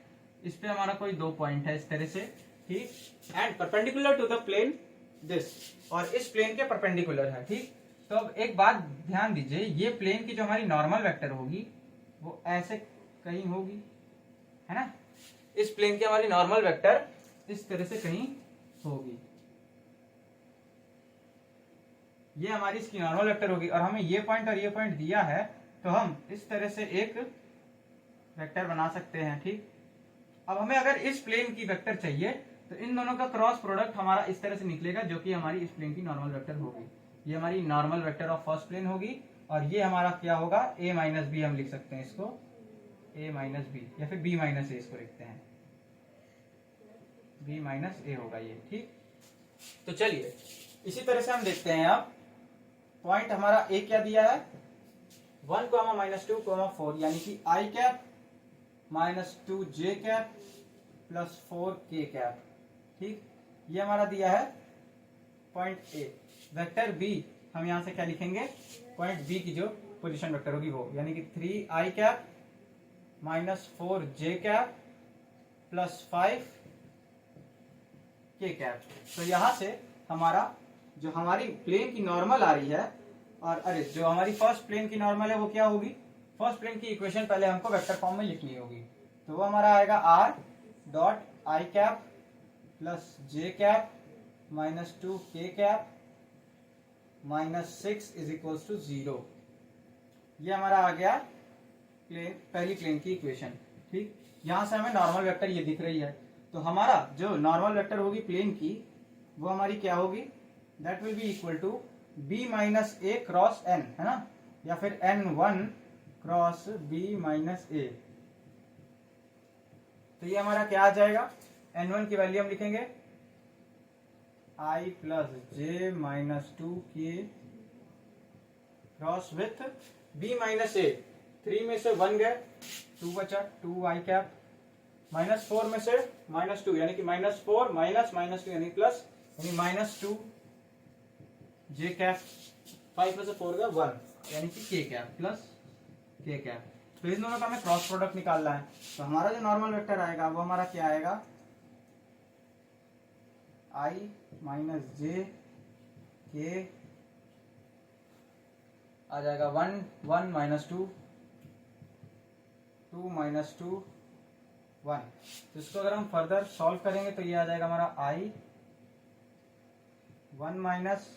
इस पे हमारा कोई दो पॉइंट है इस तरह से। ठीक, and perpendicular to the plane this, और इस प्लेन के परपेंडिकुलर है। ठीक, तो अब एक बात ध्यान दीजिए, ये प्लेन की जो हमारी नॉर्मल वेक्टर होगी वो ऐसे कहीं होगी, है ना। इस प्लेन की हमारी नॉर्मल वेक्टर इस तरह से कहीं होगी, ये हमारी इसकी नॉर्मल वेक्टर होगी और हमें ये पॉइंट और ये पॉइंट दिया है तो हम इस तरह से एक वेक्टर बना सकते हैं। ठीक, अब हमें अगर इस प्लेन की वेक्टर चाहिए तो इन दोनों का क्रॉस प्रोडक्ट हमारा इस तरह से निकलेगा जो कि हमारी इस प्लेन की नॉर्मल वेक्टर होगी। ये हमारी normal vector of first plane होगी और ये हमारा क्या होगा a माइनस बी, हम लिख सकते हैं इसको a माइनस बी या फिर b माइनस ए, इसको लिखते हैं b माइनस ए होगा ये। ठीक, तो चलिए इसी तरह से हम देखते हैं। अब पॉइंट हमारा a क्या दिया है 1, -2, 4 यानी कि i cap -2j cap +4k cap. ठीक, ये हमारा दिया है पॉइंट a। वेक्टर b हम यहां से क्या लिखेंगे, पॉइंट b की जो पोजीशन वेक्टर होगी वो, यानी कि 3i cap -4j cap +5k cap. तो यहां से हमारा जो हमारी प्लेन की नॉर्मल आ रही है और अरे जो हमारी फर्स्ट प्लेन की नॉर्मल है वो क्या होगी, फर्स्ट प्लेन की इक्वेशन पहले हमको वेक्टर फॉर्म में लिखनी होगी। तो वो हमारा आएगा r.i cap +j cap -2k cap -6 = 0। ये हमारा आ गया प्लेन, पहली प्लेन की इक्वेशन। ठीक, यहां से हमें नॉर्मल वेक्टर ये दिख रही है तो हमारा जो नॉर्मल वेक्टर होगी प्लेन की वो हमारी क्या होगी, that will be equal to b minus A cross n, है ना, या फिर n1 क्रॉस b माइनस ए। तो ये हमारा क्या आ जाएगा, n1 की वैल्यू हम लिखेंगे i + j -2k cross with b minus a. 3 में से 1 गए, 2 बचा, 2i कैप -4 में से -2 यानी कि -4 -2 यानी प्लस, यानी -2 j कैप, 5 में से 4 गया 1 यानी कि k cap plus k cap. तो इन दोनों का हमें क्रॉस प्रोडक्ट निकालना है। तो हमारा जो नॉर्मल वेक्टर आएगा वो हमारा क्या आएगा, i - j k आ जाएगा 1 1 -2 2 -2 1। तो इसको अगर हम फर्दर सॉल्व करेंगे तो ये आ जाएगा हमारा i 1 माइनस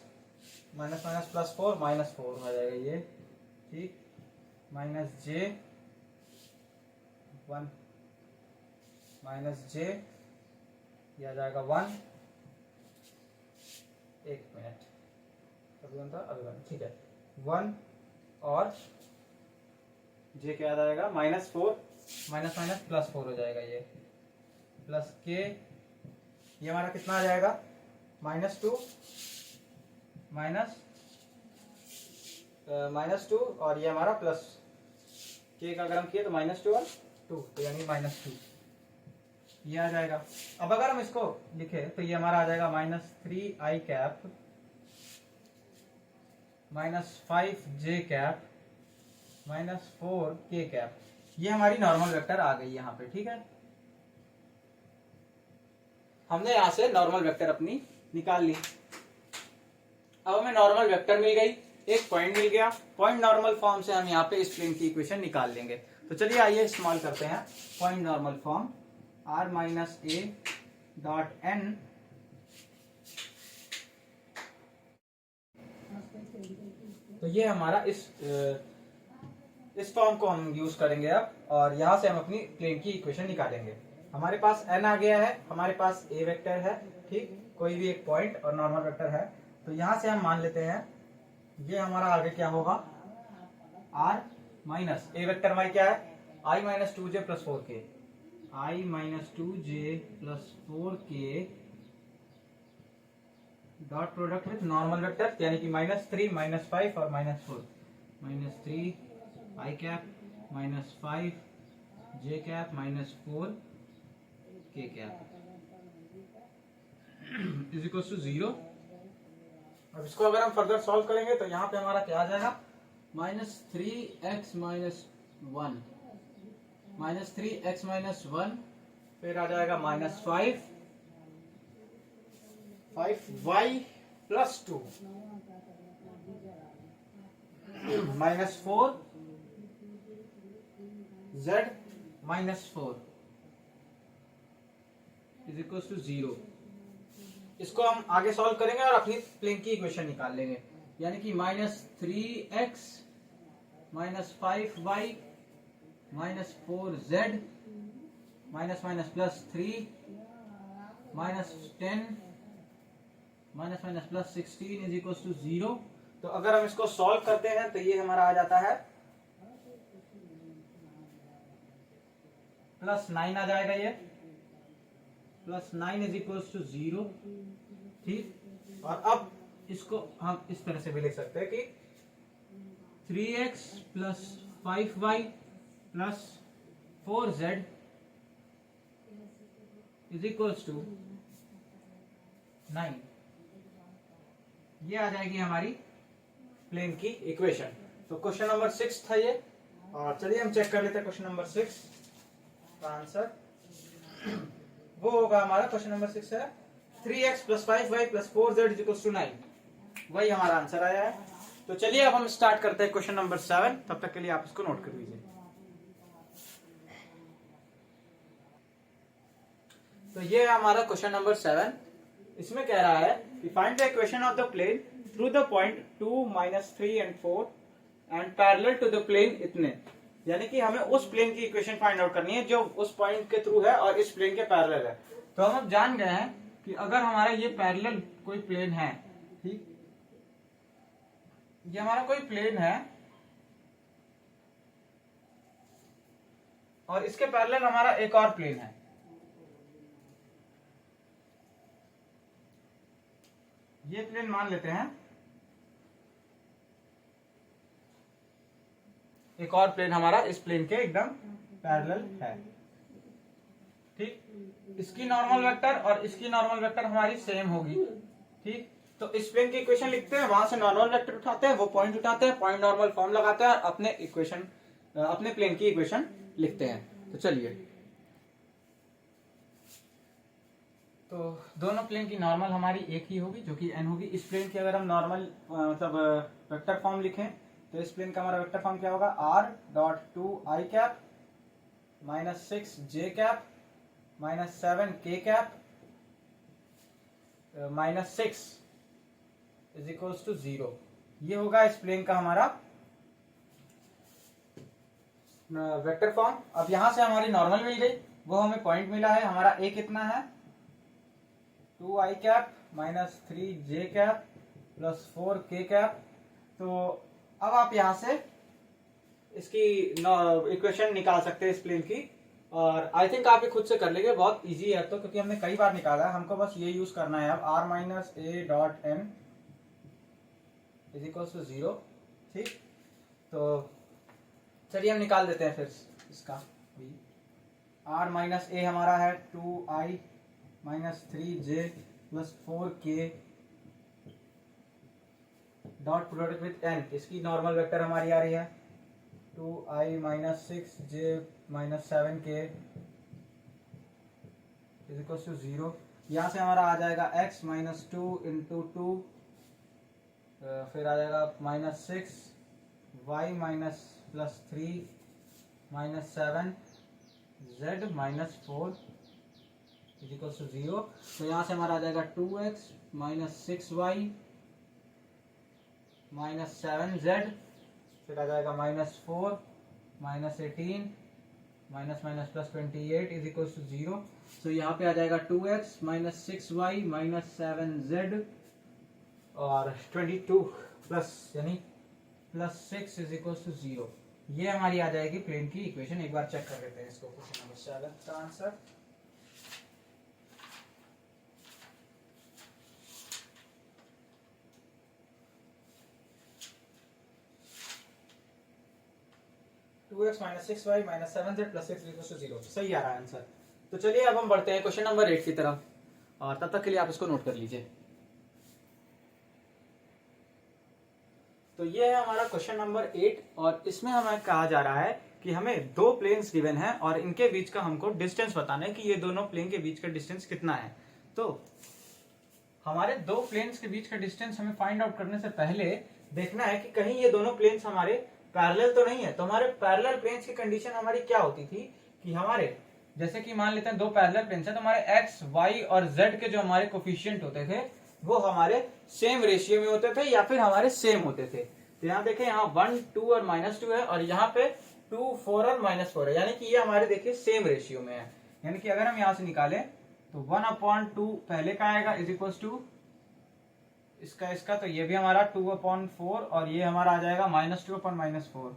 +4 -4 आ जाएगा ये। ठीक, -j 1 -j ये आ जाएगा 1। एक मिनट, अभी 1 था अभी 1। ठीक है, 1 और j क्या आ जाएगा -4 +4 हो जाएगा ये प्लस k, ये हमारा कितना आ जाएगा -2 -2 और ये हमारा प्लस k का अगर हम किए तो -2 और 2 तो यानी -2। ये आ जाएगा। अब अगर हम इसको लिखे तो ये हमारा आ जाएगा -3i cap -5j cap -4k cap. ये हमारी नॉर्मल वेक्टर आ गई यहाँ पे, ठीक है। हमने यहाँ से नॉर्मल वेक्टर अपनी निकाल ली। अब हमें नॉर्मल वेक्टर मिल गई, एक पॉइंट मिल गया। पॉइंट नॉर्मल फॉर्म से हम यहाँ पे इस प्लेन की इक्वेशन निकाल लेंगे। तो चलिए आइए इस्तेमाल करते हैं point normal form. r minus A dot N तो ये हमारा इस फॉर्म को हम यूज करेंगे अब, और यहां से हम अपनी प्लेन की इक्वेशन निकालेंगे। हमारे पास n आ गया है, हमारे पास a वेक्टर है, ठीक, कोई भी एक पॉइंट और नॉर्मल वेक्टर है। तो यहां से हम मान लेते हैं ये हमारा आगे क्या होगा, r माइनस a वेक्टर हमारी क्या है, i minus 2j plus 4k, i minus 2j plus 4k dot product with normal vector, यानी कि -3 -5 और -4, -3 i cap -5 j cap -4 k cap is equal to 0। अब इसको अगर हम फर्दर सॉल्व करेंगे तो यहाँ पे हमारा क्या आ जाएगा, -3x -1 -3x -1, फिर आ जाएगा -5y plus 2 -4 z -4 is equal to 0। इसको हम आगे सॉल्व करेंगे और अपनी प्लेन की इक्वेशन निकाल लेंगे, यानी कि -3x -5y -4z -+3 -10 -+16 is equal to 0। तो अगर हम इसको सॉल्व करते हैं तो ये हमारा आ जाता है +9 आ जाएगा, ये +9 इज इक्वल टू 0, ठीक। और अब इसको हम इस तरह से भी लिख सकते हैं कि 3x plus 5y plus 4z is equal to 9। ये आ जाएगी हमारी प्लेन की इक्वेशन। तो क्वेश्चन नंबर 6 था ये, और चलिए हम चेक कर लेते हैं क्वेश्चन नंबर 6 का आंसर। वो होगा हमारा, क्वेश्चन नंबर 6 है 3x plus 5y plus 4z is equal to 9। वही हमारा आंसर आया है। तो चलिए अब हम स्टार्ट करते हैं क्वेश्चन नंबर 7। तब तक के लिए आप इसको नोट कर लीजिए। तो ये है हमारा क्वेश्चन नंबर 7। इसमें कह रहा है कि find the equation of the plane through the point 2 -3 and 4 and parallel to the plane इतने, यानी कि हमें उस प्लेन की इक्वेशन फाइंड आउट करनी है जो उस पॉइंट के थ्रू है और इस प्लेन के पैरेलल है। तो हम अब जान गए हैं कि अगर हमारा ये पैरेलल कोई प्लेन है, ठीक, ये हमारा कोई प्लेन है और इसके पैरेलल हमारा एक और प्लेन है, ये प्लेन मान लेते हैं, एक और प्लेन हमारा इस प्लेन के एकदम पैरेलल है, ठीक। इसकी नॉर्मल वेक्टर और इसकी नॉर्मल वेक्टर हमारी सेम होगी, ठीक। तो इस प्लेन की इक्वेशन लिखते हैं, वहां से नॉर्मल वेक्टर उठाते हैं, वो पॉइंट उठाते हैं, पॉइंट नॉर्मल फॉर्म लगाते हैं और अपने प्लेन की इक्वेशन लिखते हैं। तो चलिए, तो दोनों प्लेन की नॉर्मल हमारी एक ही होगी जो कि n होगी। इस प्लेन की अगर हम नॉर्मल मतलब वेक्टर फॉर्म लिखें तो इस प्लेन का हमारा वेक्टर फॉर्म क्या होगा, r.2i cap -6j cap -7k cap -6 is equals to 0। ये होगा इस प्लेन का हमारा वेक्टर फॉर्म। अब यहां से हमारी नॉर्मल मिल गई, वो हमें पॉइंट मिला है, हमारा a कितना है, 2i cap -3j cap plus 4k cap. तो अब आप यहां से इसकी इक्वेशन निकाल सकते हैं इस प्लेन की, और आई थिंक आप ये खुद से कर लेंगे, बहुत इजी है तो, क्योंकि हमने कई बार निकाला है। हमको बस ये यूज करना है अब, r minus A dot N is equal to 0, ठीक। तो चलिए हम निकाल देते हैं फिर इसका भी। आर माइनस ए हमारा है 2i minus 3j plus 4k dot product with n, इसकी नॉर्मल वेक्टर हमारी आ रही है 2i minus 6j minus 7k is equal to 0। यहाँ से हमारा आ जाएगा x माइनस 2 इंटू 2, फिर आ जाएगा minus 6 y minus plus 3 minus 7 z minus 4 is equal to 0। तो यहाँ से हमारा आ जाएगा 2x minus 6y minus 7z, फिर आ जाएगा minus 4 minus 18 minus minus plus 28 is equal to 0। तो यहाँ पे आ जाएगा 2x minus 6y minus 7z और 22 प्लस यानी प्लस 6 इज इक्वल टू 0। ये हमारी आ जाएगी प्लेन की इक्वेशन। एक बार चेक कर लेते हैं इसको। क्वेश्चन नंबर 7 का answer 2x minus 6y minus 7z plus 6 equal to 0। सही आ रहा है आंसर। तो चलिए अब हम बढ़ते हैं क्वेश्चन नंबर 8 की तरफ, और तब तक के लिए आप इसको नोट कर लीजिए। तो ये है हमारा क्वेश्चन नंबर 8, और इसमें हमें कहा जा रहा है कि हमें दो प्लेन्स गिवन है और इनके बीच का हमको डिस्टेंस बताना है कि ये दोनों प्लेन के बीच का डिस्टेंस कितना है। तो हमारे दो प्लेन्स के बीच का डिस्टेंस हमें फाइंड आउट करने से पहले देखना है कि कहीं ये दोनों प्लेन्स हमारे पैरेलल तो नहीं है। तो हमारे पैरेलल प्लेन्स की कंडीशन हमारी क्या होती थी कि हमारे जैसे कि मान लेते हैं दो पैरेलल प्लेन्स है, तो हमारे एक्स वाई और जेड के जो हमारे कोफिशिएंट होते थे वो हमारे सेम रेशियो में होते थे या फिर हमारे सेम होते थे। तो यहाँ देखें, यहाँ 1 2 और -2 है, और यहाँ पे 2 4 और -4 है, यानी कि ये हमारे देखिए सेम रेशियो में है। यानी कि अगर हम यहाँ से निकालें तो 1/2 पहले का आएगा इज इक्वल टू इसका, तो ये भी हमारा 2/4 और ये हमारा आ जाएगा -2/-4।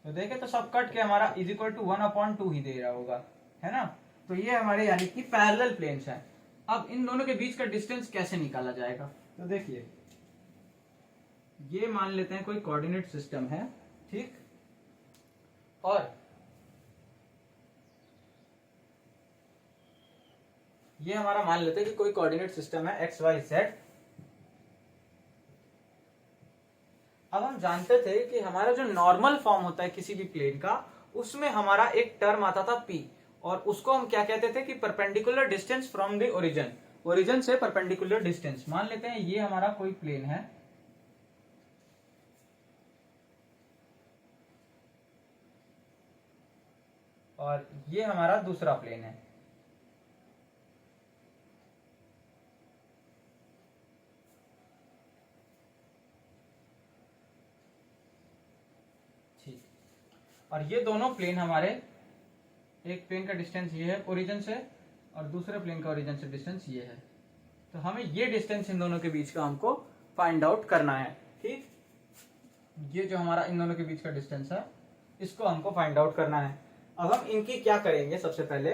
तो देखें तो सब कट के हमारा इज इक्वल टू 1/2 ही दे रहा होगा, है ना। तो ये हमारे यानी कि पैरेलल प्लेन्स हैं। अब इन दोनों के बीच का डिस्टेंस कैसे निकाला जाएगा? तो देखिए, ये मान लेते हैं कोई कोऑर्डिनेट सिस्टम है, ठीक, और ये हमारा मान लेते हैं कि कोई कोऑर्डिनेट सिस्टम है एक्स वाई जेड। अब हम जानते थे कि हमारा जो नॉर्मल फॉर्म होता है किसी भी प्लेन का, उसमें हमारा एक टर्म आता था p, और उसको हम क्या कहते थे कि perpendicular distance from the origin, origin से परपेंडिकुलर डिस्टेंस। मान लेते हैं ये हमारा कोई प्लेन है, और ये हमारा दूसरा प्लेन है। ठीक, और ये दोनों प्लेन हमारे, एक प्लेन का डिस्टेंस ये है ओरिजिन से, और दूसरे प्लेन का ओरिजिन से डिस्टेंस ये है। तो हमें ये डिस्टेंस इन दोनों के बीच का हमको फाइंड आउट करना है, ठीक। ये जो हमारा इन दोनों के बीच का डिस्टेंस है, इसको हमको फाइंड आउट करना है। अब हम इनकी क्या करेंगे, सबसे पहले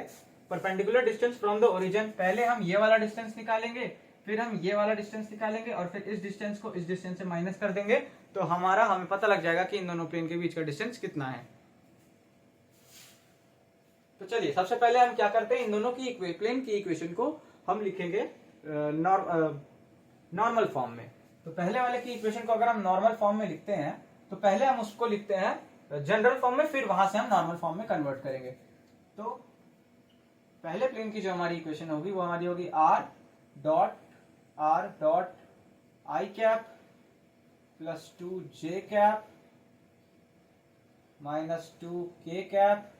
perpendicular distance from the origin, पहले हम ये वाला डिस्टेंस निकालेंगे, फिर हम ये वाला डिस्टेंस निकालेंगे, और फिर इस डिस्टेंस को इस डिस्टेंस से माइनस कर देंगे। तो हमें पता लग जाएगा कि इन दोनों प्लेन के बीच का डिस्टेंस कितना है। तो चलिए सबसे पहले हम क्या करते हैं, इन दोनों की प्लेन की इक्वेशन को हम लिखेंगे नॉर्मल फॉर्म में। तो पहले वाले की इक्वेशन को अगर हम नॉर्मल फॉर्म में लिखते हैं, तो पहले हम उसको लिखते हैं जनरल फॉर्म में, फिर वहां से हम नॉर्मल फॉर्म में कन्वर्ट करेंगे। तो पहले प्लेन की जो हमारी इक्वेशन होगी वो हमारी होगी r dot I cap plus 2j cap minus 2k cap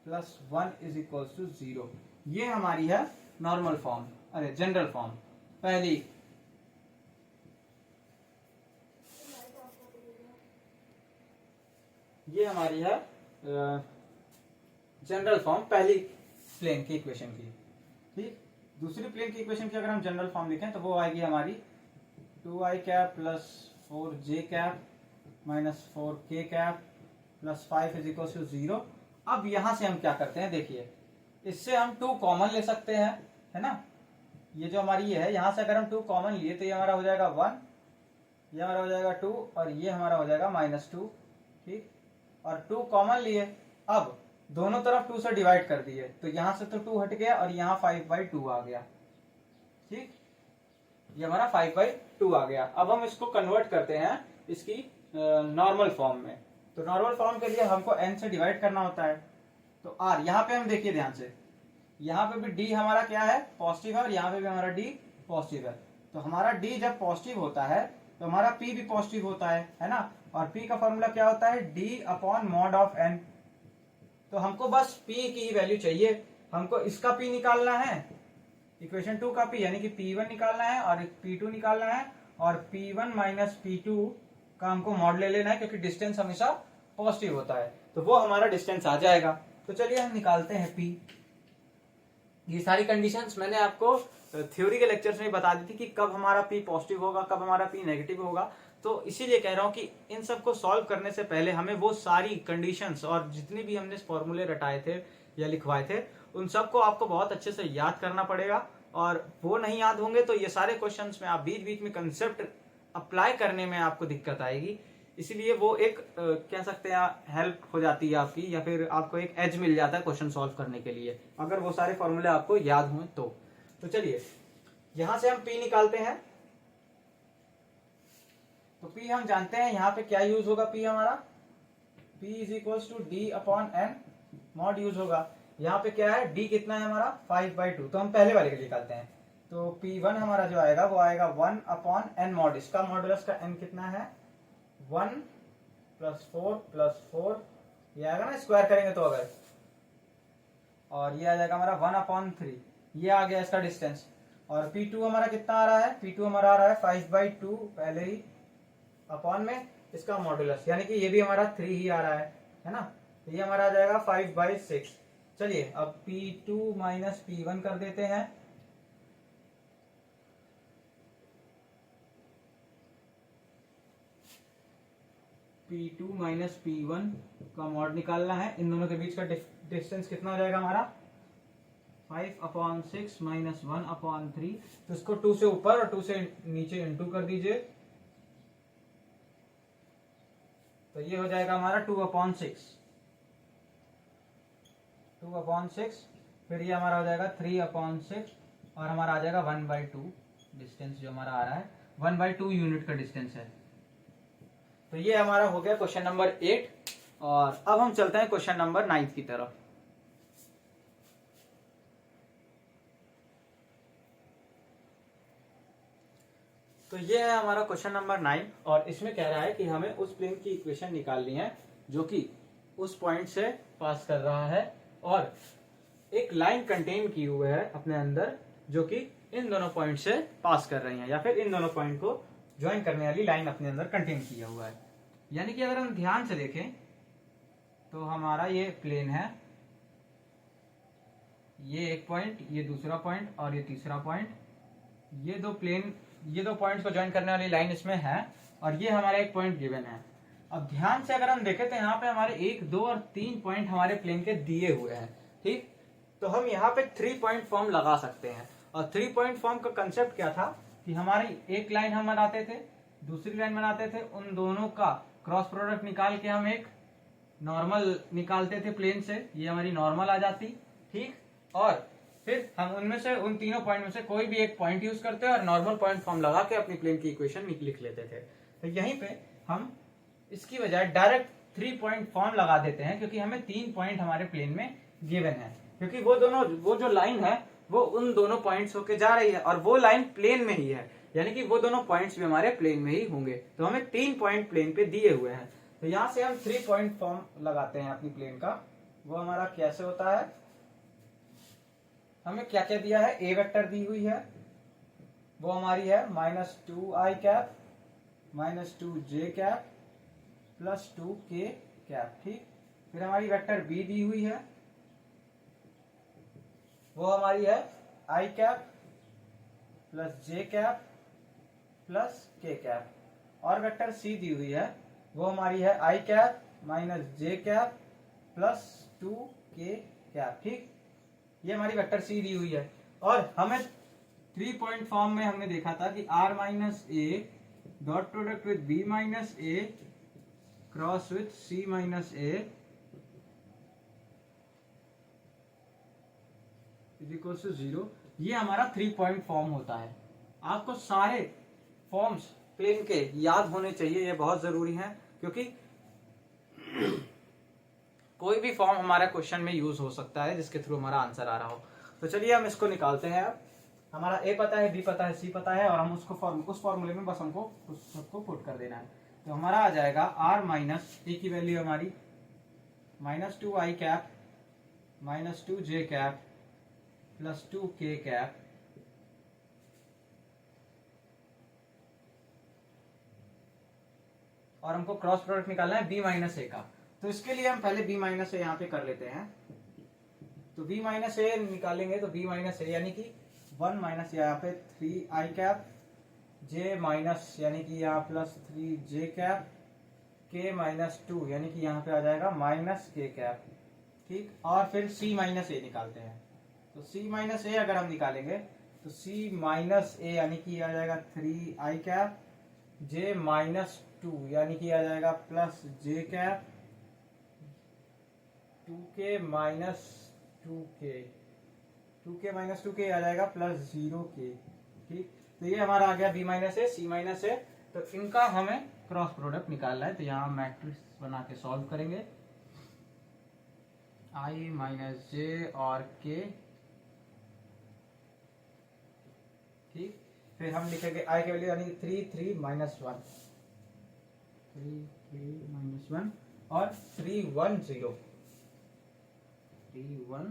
plus 1 is equal to 0। ये हमारी है नॉर्मल फॉर्म, अरे जनरल फॉर्म पहली। ये हमारी है जनरल फॉर्म पहली प्लेन की इक्वेशन की, ठीक। दूसरी प्लेन की इक्वेशन की अगर हम जनरल फॉर्म लिखें तो वो आएगी हमारी 2i cap plus 4j cap minus 4k cap plus 5 is equal to 0। अब यहां से हम क्या करते हैं, देखिए, इससे हम 2 कॉमन ले सकते हैं, है ना। ये जो हमारी ये है, यहां से अगर हम 2 कॉमन लिए तो ये हमारा हो जाएगा 1, ये हमारा हो जाएगा 2, और ये हमारा हो जाएगा -2, ठीक। और 2 कॉमन लिए। अब दोनों तरफ 2 से डिवाइड कर दिए, तो यहां से तो 2 हट गया और यहाँ 5/2 आ गया। ठीक, ये हमारा 5/2 आ गया। अब हम इसको कन्वर्ट करते हैं इसकी नॉर्मल फॉर्म में। तो नॉर्मल फॉर्म के लिए हमको n से डिवाइड करना होता है। तो r, यहाँ पे हम देखिए ध्यान से, यहाँ पे भी d हमारा क्या है, पॉजिटिव है, और यहाँ पे भी हमारा d पॉजिटिव है। तो हमारा d जब पॉजिटिव होता है तो हमारा p भी पॉजिटिव होता है ना। और p का फॉर्मूला क्या होता है, d/mod(n). तो हमको बस p की ही वैल्यू चाहिए, हमको इसका p निकालना है, इक्वेशन 2 का p यानी कि p1 निकालना है और p2 निकालना है, और p1 माइनस p2 का हमको मॉड ले लेना है, क्योंकि डिस्टेंस हमेशा पॉजिटिव होता है, तो वो हमारा डिस्टेंस आ जाएगा। तो चलिए हम निकालते हैं p। ये सारी कंडीशंस मैंने आपको थ्योरी के लेक्चर्स में बता दी थी कि कब हमारा p पॉजिटिव होगा, कब हमारा p नेगेटिव होगा। तो इसीलिए कह रहा हूं कि इन सब को सॉल्व करने से पहले हमें वो सारी कंडीशंस और जितनी भी हमने फॉर्मूले रटाए थे या लिखवाए थे उन सबको आपको बहुत अच्छे से याद करना पड़ेगा। और वो नहीं याद होंगे तो ये सारे क्वेश्चंस में आप बीच बीच में कंसेप्ट अप्लाई करने में आपको दिक्कत आएगी। इसीलिए वो एक कह सकते हैं हेल्प हो जाती है आपकी, या फिर आपको एक एज मिल जाता है क्वेश्चन सॉल्व करने के लिए, अगर वो सारे फॉर्मूले आपको याद हों तो चलिए यहां से हम p निकालते हैं। तो p हम जानते हैं यहाँ पे क्या यूज होगा, p हमारा p = d/n मॉड यूज होगा। यहाँ पे क्या है, d कितना है हमारा 5/2, तो हम पहले वाले के लिए निकालते हैं। तो p1 हमारा जो आएगा वो आएगा 1/n मॉड, इसका मॉडुलस का n कितना है 1 + 4 + 4, ये आएगा ना स्क्वायर करेंगे तो अगर, और ये आ जाएगा हमारा 1/3, ये आ गया इसका डिस्टेंस। और p2 हमारा कितना आ रहा है, p2 हमारा आ रहा है 5/2 पहले ही अपॉन में इसका मॉडुलस, यानी कि ये भी हमारा 3 ही आ रहा है ना। तो ये हमारा आ जाएगा 5/6। चलिए अब p2 माइनस p1 कर देते हैं। p2 माइनस p1 का मॉड निकालना है, इन दोनों के बीच का डिस्टेंस कितना हो जाएगा हमारा 5/6 माइनस 1/3। तो इसको 2 से ऊपर और 2 से नीचे इंटू कर दीजिए, तो ये हो जाएगा हमारा 2/6। फिर ये हमारा हो जाएगा 3/6, और हमारा आ जाएगा 1/2 डिस्टेंस जो हमारा आ रहा है, 1/2 यूनिट का डिस्टेंस है। तो ये हमारा हो गया क्वेश्चन नंबर 8। और अब हम चलते हैं क्वेश्चन नंबर 9 की तरफ। तो ये है हमारा क्वेश्चन नंबर 9, और इसमें कह रहा है कि हमें उस प्लेन की इक्वेशन निकालनी है जो कि उस पॉइंट से पास कर रहा है, और एक लाइन कंटेन की हुई है अपने अंदर जो कि इन दोनों पॉइंट से पास कर रही है, या फिर इन दोनों पॉइंट को ज्वाइन करने वाली लाइन अपने अंदर कंटेन किया हुआ है। यानी कि अगर हम ध्यान से देखें तो हमारा ये प्लेन है, ये एक पॉइंट, ये दूसरा पॉइंट और ये तीसरा पॉइंट, ये दो पॉइंट्स को ज्वाइन करने वाली लाइन इसमें है, और ये हमारा एक पॉइंट गिवन है। अब ध्यान से अगर हम देखें तो यहाँ पे हमारे 1, 2 और 3 पॉइंट हमारे प्लेन के दिए हुए हैं। ठीक, तो हम यहाँ पे 3 पॉइंट फॉर्म लगा सकते हैं। और 3 पॉइंट फॉर्म का कंसेप्ट क्या था कि हमारी एक लाइन हम बनाते थे, दूसरी लाइन बनाते थे, उन दोनों का क्रॉस प्रोडक्ट निकाल के हम एक नॉर्मल निकालते थे प्लेन से, ये हमारी नॉर्मल आ जाती। ठीक, और फिर हम उनमें से उन तीनों पॉइंट में से कोई भी एक पॉइंट यूज करते और नॉर्मल पॉइंट फॉर्म लगा के अपनी प्लेन की इक्वेशन लिख लेते थे। तो यहीं पे हम इसकी बजाय डायरेक्ट 3 पॉइंट फॉर्म लगा देते हैं, क्योंकि हमें 3 पॉइंट हमारे प्लेन में गिवन है, क्योंकि वो जो लाइन है वो उन दोनों पॉइंट्स होके जा रही है, और वो लाइन प्लेन में ही है, यानी कि वो दोनों पॉइंट्स भी हमारे प्लेन में ही होंगे। तो हमें 3 पॉइंट प्लेन पे दिए हुए हैं, तो यहाँ से हम 3 पॉइंट फॉर्म लगाते हैं अपनी प्लेन का। वो हमारा कैसे होता है, हमें क्या क्या दिया है, ए वेक्टर दी हुई है, वो हमारी है -2i cap -2j cap +2k cap. ठीक, फिर हमारी वेक्टर बी दी हुई है, वो हमारी है i cap +j cap +k cap, और वेक्टर सी दी हुई है, वो हमारी है i cap -j cap +2k cap. ठीक, ये हमारी वेक्टर सी दी हुई है। और हमें 3 पॉइंट फॉर्म में हमने देखा था कि r - a dot product with b - a cross with c - a is equal to 0। ये हमारा 3 पॉइंट फॉर्म होता है। आपको सारे फॉर्म्स प्लेन के याद होने चाहिए, ये बहुत जरूरी है, क्योंकि कोई भी फॉर्म हमारा क्वेश्चन में यूज हो सकता है जिसके थ्रू हमारा आंसर आ रहा हो। तो चलिए हम इसको निकालते हैं। अब हमारा ए पता है, बी पता है, सी पता है, और हम उस फॉर्मूले में बस हमको उस सबको पुट कर देना है। तो हमारा आ जाएगा आर माइनस ए की वैल्यू हमारी -2i cap -2j cap +2k cap और हमको क्रॉस प्रोडक्ट निकालना है b माइनस ए का। तो इसके लिए हम पहले b माइनस ए यहाँ पे कर लेते हैं। तो b माइनस ए निकालेंगे तो b माइनस ए यानी कि 1 माइनस यहाँ पे 3i कैप, j माइनस यानी कि यहाँ +3j कैप, k -2 यानी कि यहाँ पे आ जाएगा -k कैप। ठीक, और फिर c माइनस ए निकालते हैं। तो c माइनस ए अगर हम निकालेंगे तो c माइनस ए यानी कि आ जाएगा 3i कैप, j -2 यानी कि आ जाएगा +j कैप, 2k -2k आ जाएगा +0k। ठीक, तो ये हमारा आ गया b माइनस ए, c माइनस ए। तो इनका हमें क्रॉस प्रोडक्ट निकालना है। तो यहाँ मैट्रिक्स बना के सॉल्व करेंगे, i माइनस j और k। ठीक, फिर हम लिखेंगे i की वैल्यू यानी 3 3 -1 3 3 -1 और 3 1 0 3 1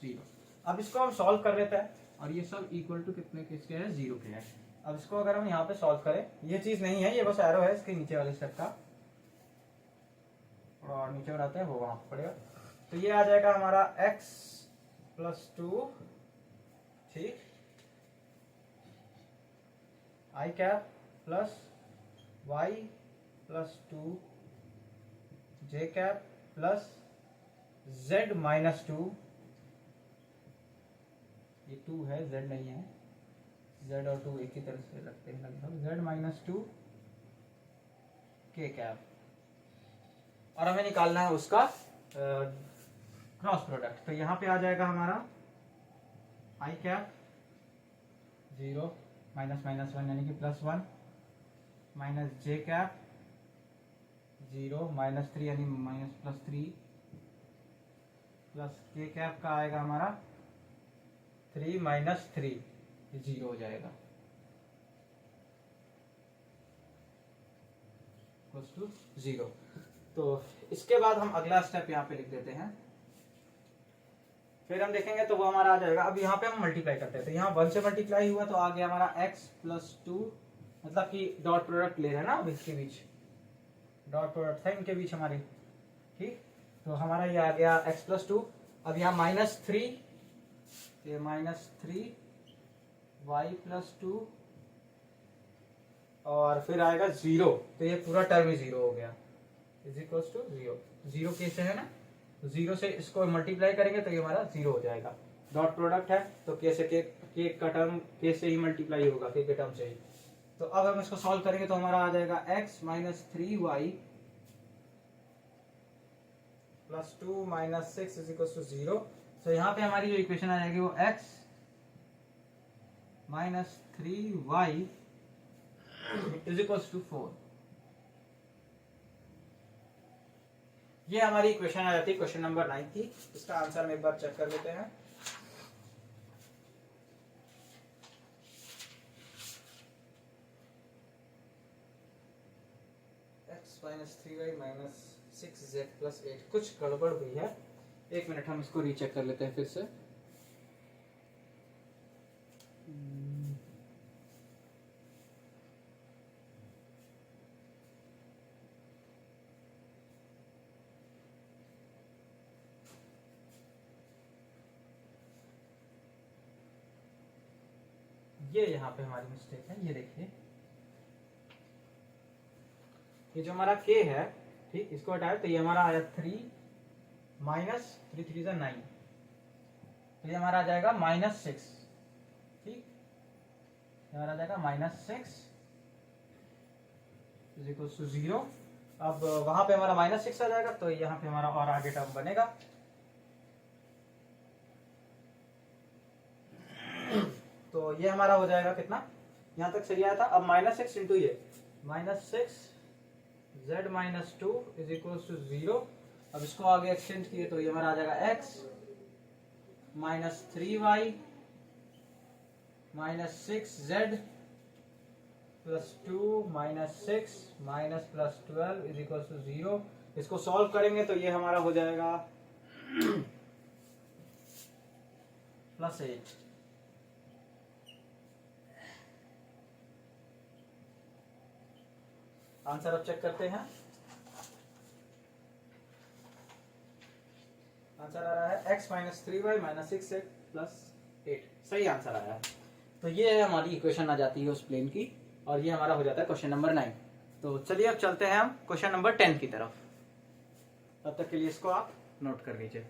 0। अब इसको हम सॉल्व कर लेते हैं और ये सब इक्वल टू कितने किसके है, 0 के है। अब इसको अगर हम यहाँ पे सॉल्व करें, ये चीज नहीं है, ये बस एरो है इसके नीचे वाले स्टेप का, और नीचे बढ़ाते हैं वो वहां पड़ेगा। तो ये आ जाएगा हमारा x +2, ठीक, i cap plus y +2 j cap plus z -2, ये 2 है, z नहीं है, z और 2 एक ही तरह से रखते हैं लगभग, z -2 k कैप। और हमें निकालना है उसका क्रॉस प्रोडक्ट। तो यहाँ पे आ जाएगा हमारा i कैप 0 -1 यानी कि +1 माइनस j कैप 0 -3 यानी -+3 प्लस k कैप का आएगा हमारा 3 -3, 0 हो जाएगा टू 0। तो इसके बाद हम अगला स्टेप यहाँ पे लिख देते हैं। फिर हम देखेंगे तो वो हमारा आ जाएगा। अब यहाँ पे हम मल्टीप्लाई करते हैं, तो यहाँ 1 से मल्टीप्लाई हुआ तो आ गया हमारा x +2, मतलब कि डॉट प्रोडक्ट ले रहे हैं ना, अब इसके बीच डॉट प्रोडक्ट था इनके बीच हमारी। ठीक, तो हमारा ये आ गया x +2। अब यहाँ -3, ये -3 y +2 और फिर आएगा 0, तो ये पूरा टर्म ही 0 हो गया, इज इक्वल टू 0। 0 कैसे है ना, तो 0 से इसको मल्टीप्लाई करेंगे तो ये हमारा 0 हो जाएगा। डॉट प्रोडक्ट है तो कैसे के का टर्म के से ही मल्टीप्लाई होगा, के टर्म से ही। तो अब हम इसको सॉल्व करेंगे तो हमारा आ जाएगा x -3y +2 -6 is equal to 0। तो यहाँ पे हमारी जो इक्वेशन आ जाएगी वो x -3y is equal to 4। ये हमारी इक्वेशन आ जाती है क्वेश्चन नंबर 9 की। इसका आंसर हम एक बार चेक कर लेते हैं। x -3y -6z + 8, कुछ गड़बड़ हुई है, 1 मिनट हम इसको रीचेक कर लेते हैं फिर से। ये यहाँ पे हमारी मिस्टेक है, ये देखिए, ये जो हमारा k है, ठीक, इसको हटाए तो ये हमारा आया 3 -3 3 9, तो ये हमारा आ जाएगा -6। ठीक, हमारा आ जाएगा -6 इज इक्वल टू 0। अब वहां पे हमारा -6 आ जाएगा, तो यहाँ पे हमारा और आगे टर्म बनेगा। तो ये हमारा हो जाएगा कितना, यहाँ तक सही आया था। अब -6 इंटू ये -6 z - 2 इज इक्वल टू 0। अब इसको आगे एक्सटेंड किए तो ये हमारा आ जाएगा x -3y -6z +2 -6 +12 is equal to 0। इसको सॉल्व करेंगे तो ये हमारा हो जाएगा +8। आंसर अब चेक करते हैं। आंसर आ रहा है x -3y -6z +8, सही आंसर आया है। तो ये है हमारी इक्वेशन आ जाती है उस प्लेन की, और ये हमारा हो जाता है क्वेश्चन नंबर 9। तो चलिए अब चलते हैं हम क्वेश्चन नंबर 10 की तरफ। तब तक के लिए इसको आप नोट कर लीजिए।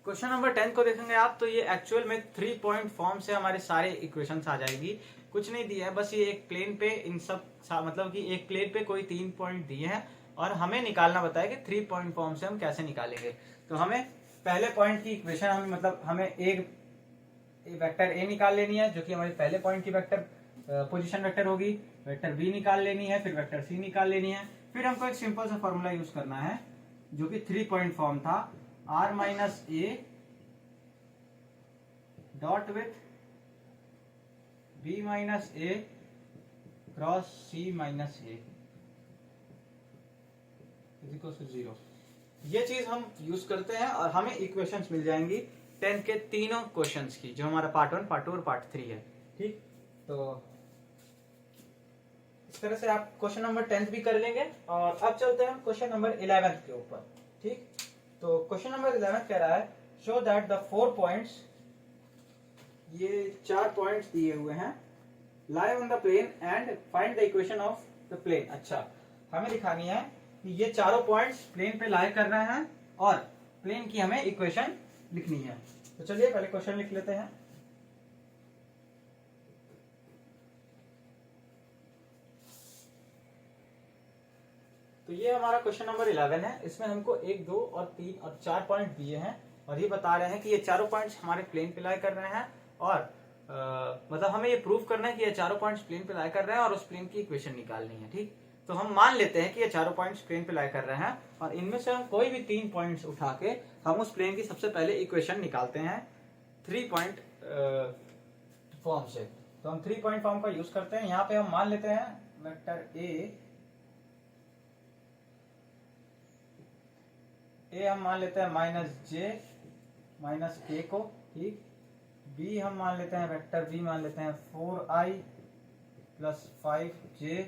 क्वेश्चन नंबर 10 को देखेंगे आप तो ये एक्चुअल में 3 पॉइंट फॉर्म से हमारे सारे इक्वेशंस आ जाएगी। कुछ नहीं दिया है, बस ये एक प्लेन पे इन सब मतलब कि एक प्लेन पे कोई 3 पॉइंट दिए हैं और हमें निकालना बताया कि 3 पॉइंट फॉर्म से हम कैसे निकालेंगे। तो हमें पहले पॉइंट की इक्वेशन हमें एक वेक्टर ए निकाल लेनी है जो कि हमारे पहले पॉइंट की वेक्टर पोजीशन वेक्टर होगी। वेक्टर बी निकाल लेनी है, फिर वेक्टर सी निकाल लेनी है। फिर हमको एक सिंपल सा फॉर्मूला यूज करना है जो कि 3 पॉइंट फॉर्म था, r - a dot with b - a cross c - a is equal to 0। ये चीज हम यूज करते हैं और हमें इक्वेशंस मिल जाएंगी 10 के तीनों क्वेश्चंस की, जो हमारा पार्ट 1, पार्ट 2 और पार्ट 3 है। ठीक, तो इस तरह से आप क्वेश्चन नंबर 10 भी कर लेंगे। और अब चलते हैं क्वेश्चन नंबर 11 के ऊपर। ठीक, तो क्वेश्चन नंबर 11 कह रहा है शो दैट द 4 पॉइंट्स, ये 4 पॉइंट्स दिए हुए हैं, lie on the plane and find the equation of the plane. अच्छा, हमें दिखानी है कि ये चारों पॉइंट्स प्लेन पे लाई कर रहे हैं और प्लेन की हमें इक्वेशन लिखनी है। तो चलिए पहले क्वेश्चन लिख लेते हैं। तो ये हमारा क्वेश्चन नंबर 11 है। इसमें हमको 1, 2 और 3 और 4 पॉइंट दिए हैं और ये बता रहे हैं कि ये चारों पॉइंट्स हमारे प्लेन पे लाई कर रहे हैं और मतलब हमें ये प्रूव करना है कि ये चारों पॉइंट्स प्लेन पे लाई कर रहे हैं और उस प्लेन की इक्वेशन निकालनी है। ठीक, तो हम मान लेते हैं कि ये चारों पॉइंट्स प्लेन पे लाई कर रहे हैं और इनमें से हम कोई भी 3 पॉइंट्स उठा के हम उस प्लेन की सबसे पहले इक्वेशन निकालते हैं 3 पॉइंट फॉर्म से। तो हम 3 पॉइंट फॉर्म का यूज करते हैं। यहाँ पे हम मान लेते हैं वेक्टर ए हम मान लेते हैं -j -k को। ठीक, बी हम मान लेते हैं वेक्टर बी मान लेते हैं 4i + 5j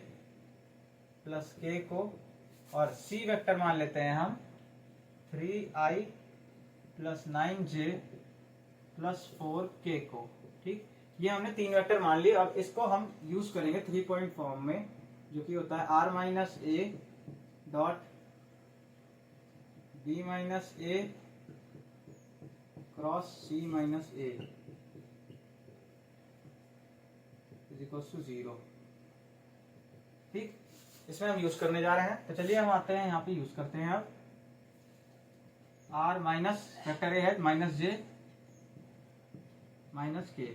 + k को, और सी वेक्टर मान लेते हैं हम 3i + 9j + 4k को। ठीक, ये हमने 3 वेक्टर मान लिए। अब इसको हम यूज करेंगे 3 पॉइंट फॉर्म में, जो कि होता है r - a dot b - a cross c - a is equal to 0। ठीक, इसमें हम यूज करने जा रहे हैं। तो चलिए हम आते हैं यहाँ पे यूज करते हैं। अब r माइनस वेक्टर ए है -j -k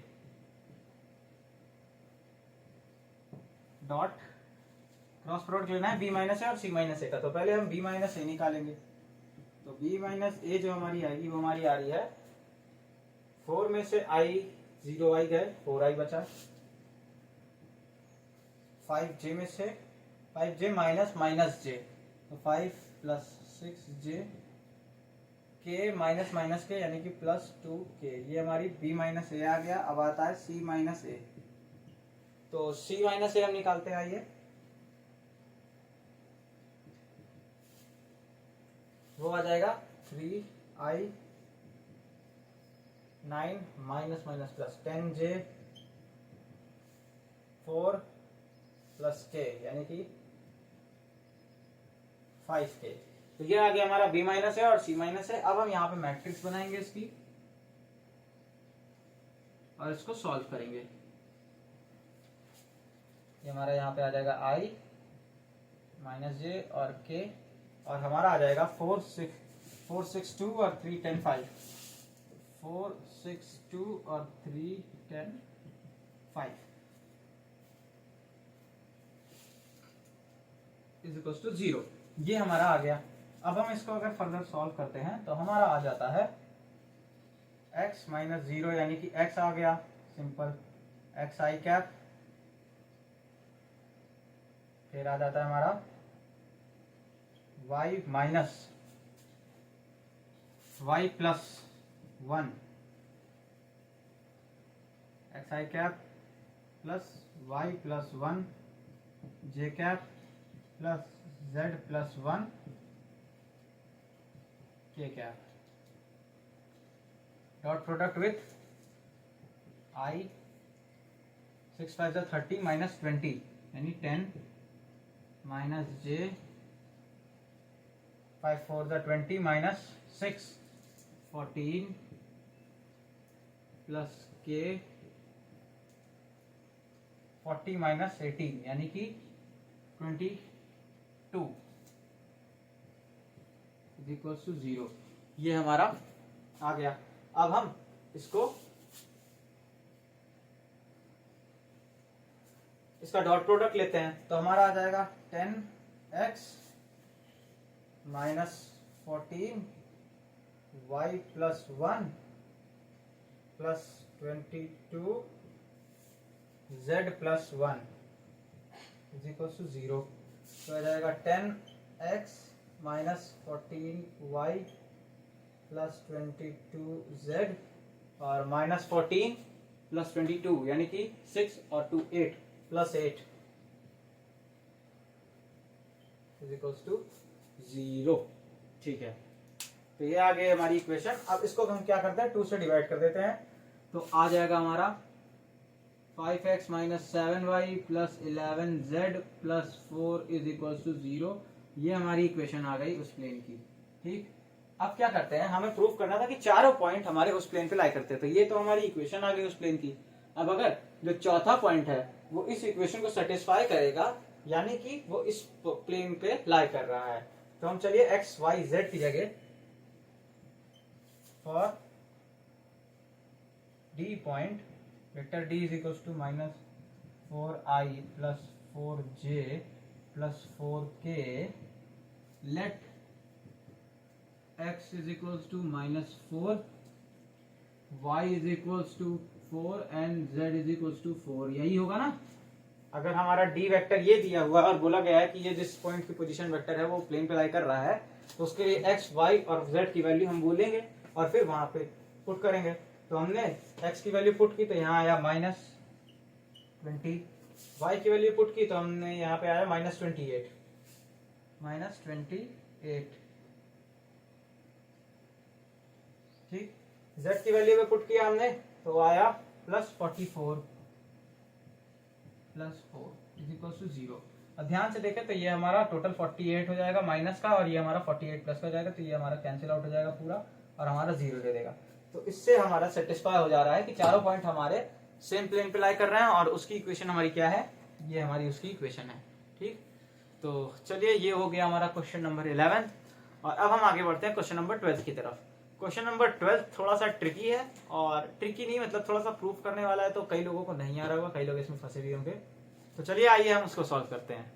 dot cross product लेना है b - a और c - a का। तो पहले हम b - a निकालेंगे। तो b - a जो हमारी आएगी वो हमारी आ रही है 4 में से i 0i गए, 4i बचा। 5j में से 5j माइनस j, तो 5 + 6j k माइनस के यानी कि +2k। ये हमारी b - a आ गया। अब आता है c - a। तो c - a हम निकालते हैं। आइए, वो आ जाएगा 3i 9 minus plus 10j 4 + k यानी कि 5k। तो ये आ गया हमारा b - a और c - a। अब हम यहाँ पे मैट्रिक्स बनाएंगे इसकी और इसको सॉल्व करेंगे। ये हमारा यहाँ पे आ जाएगा i - j और k, और हमारा आ जाएगा 4 6 462 और 310 5, 462 और 310 5 इज इक्वल टू 0। ये हमारा आ गया। अब हम इसको अगर फर्दर सॉल्व करते हैं तो हमारा आ जाता है x माइनस 0 यानी कि x आ गया सिंपल एक्स आई कैप, फिर आ जाता है हमारा y minus y plus 1 x I cap plus y plus 1 j cap plus z plus 1 k cap, dot product with i 6 5 30 minus 20 यानी 10 minus j 5 4 20 minus 6 14 plus k 40 minus 18 यानी कि 22 is equal to 0। ये हमारा आ गया। अब हम इसका dot product लेते हैं तो हमारा आ जाएगा 10x minus 14 y plus 1 plus 22 z plus 1 is equal to 0। तो आ जाएगा 10x minus 14y plus 22z और माइनस 14 प्लस 22 यानी कि 6 और 2 8 प्लस 8 इज इक्वल्स टू 0। ठीक है, तो ये आ गई हमारी इक्वेशन। अब इसको हम क्या करते हैं 2 से डिवाइड कर देते हैं तो आ जाएगा हमारा 5x minus 7y plus 11z plus 4 is equals to 0। ये हमारी इक्वेशन आ गई उस प्लेन की। ठीक, अब क्या करते हैं, हमें प्रूफ करना था कि चारों पॉइंट हमारे उस प्लेन पे लाई करते हैं, तो ये तो हमारी इक्वेशन आ गई उस प्लेन की। अब अगर जो चौथा पॉइंट है वो इस इक्वेशन को सेटिस्फाई करेगा यानी कि वो इस प्लेन पे लाई कर रहा है, तो हम चलिए एक्स वाई जेड की जगह for D point vector D is equal to minus 4i plus 4j plus 4k let x is equals to minus 4, y is equals to 4 and z is equals to 4। यही होगा ना। अगर हमारा d vector ये दिया हुआ है और बोला गया है कि ये जिस पॉइंट की पोजीशन वेक्टर है वो प्लेन पे लाई कर रहा है, तो उसके लिए x, y और z की वैल्यू हम बोलेंगे और फिर वहां पे पुट करेंगे। तो हमने x की वैल्यू पुट की तो यहाँ आया माइनस 20, y की वैल्यू पुट की तो हमने यहाँ पे आया माइनस 28, ठीक। z की वैल्यू में पुट किया हमने तो आया plus 44 plus 4 is equal to 0। अब ध्यान से देखें तो ये हमारा टोटल 48 हो जाएगा माइनस का और ये हमारा 48 प्लस का हो जाएगा, तो ये हमारा कैंसिल आउट हो जाएगा पूरा और हमारा 0 दे देगा। तो इससे हमारा सेटिस्फाई हो जा रहा है कि चारों पॉइंट हमारे सेम प्लेन पे लाई कर रहे हैं और उसकी इक्वेशन हमारी क्या है, ये हमारी उसकी इक्वेशन है। ठीक, तो चलिए ये हो गया हमारा क्वेश्चन नंबर 11 और अब हम आगे बढ़ते हैं क्वेश्चन नंबर 12 की तरफ। क्वेश्चन नंबर 12 थोड़ा सा ट्रिकी है और ट्रिकी नहीं मतलब थोड़ा सा प्रूफ करने वाला है, तो कई लोगों को नहीं आ रहा होगा, कई लोग इसमें फंसे भी होंगे। तो चलिए आइए हम उसको सॉल्व करते हैं।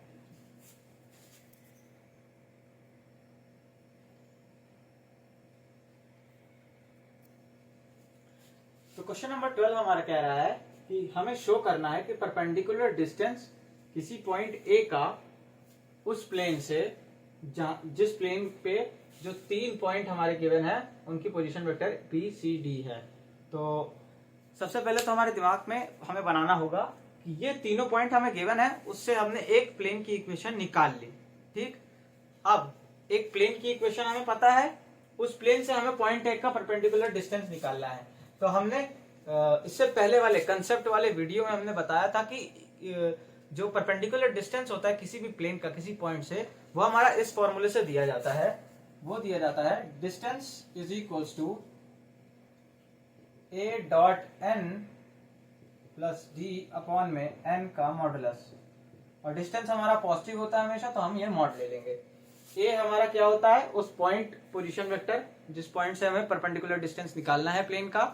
तो क्वेश्चन नंबर 12 हमारा कह रहा है कि हमें शो करना है कि परपेंडिकुलर डिस्टेंस किसी पॉइंट ए का उस प्लेन से जिस प्लेन पे जो 3 पॉइंट हमारे गिवन है उनकी पोजीशन वेक्टर बी सी डी है। तो सबसे पहले तो हमारे दिमाग में हमें बनाना होगा कि ये तीनों पॉइंट हमें गिवन है, उससे हमने एक प्लेन की इक्वेशन निकाल ली। ठीक, अब एक प्लेन की इक्वेशन हमें पता है, उस प्लेन से हमें पॉइंट ए का परपेंडिकुलर डिस्टेंस निकालना है। तो हमने इससे पहले वाले कंसेप्ट वाले वीडियो में हमने बताया था कि जो परपेंडिकुलर डिस्टेंस होता है किसी भी प्लेन का किसी पॉइंट से, वो हमारा इस फॉर्मूले से दिया जाता है। वो दिया जाता है distance is equals to A dot N plus D upon में एन का मॉडुलस, और डिस्टेंस हमारा पॉजिटिव होता है हमेशा तो हम ये मॉड ले लेंगे। ए हमारा क्या होता है, उस पॉइंट पोजीशन वेक्टर जिस पॉइंट से हमें परपेंडिकुलर डिस्टेंस निकालना है प्लेन का,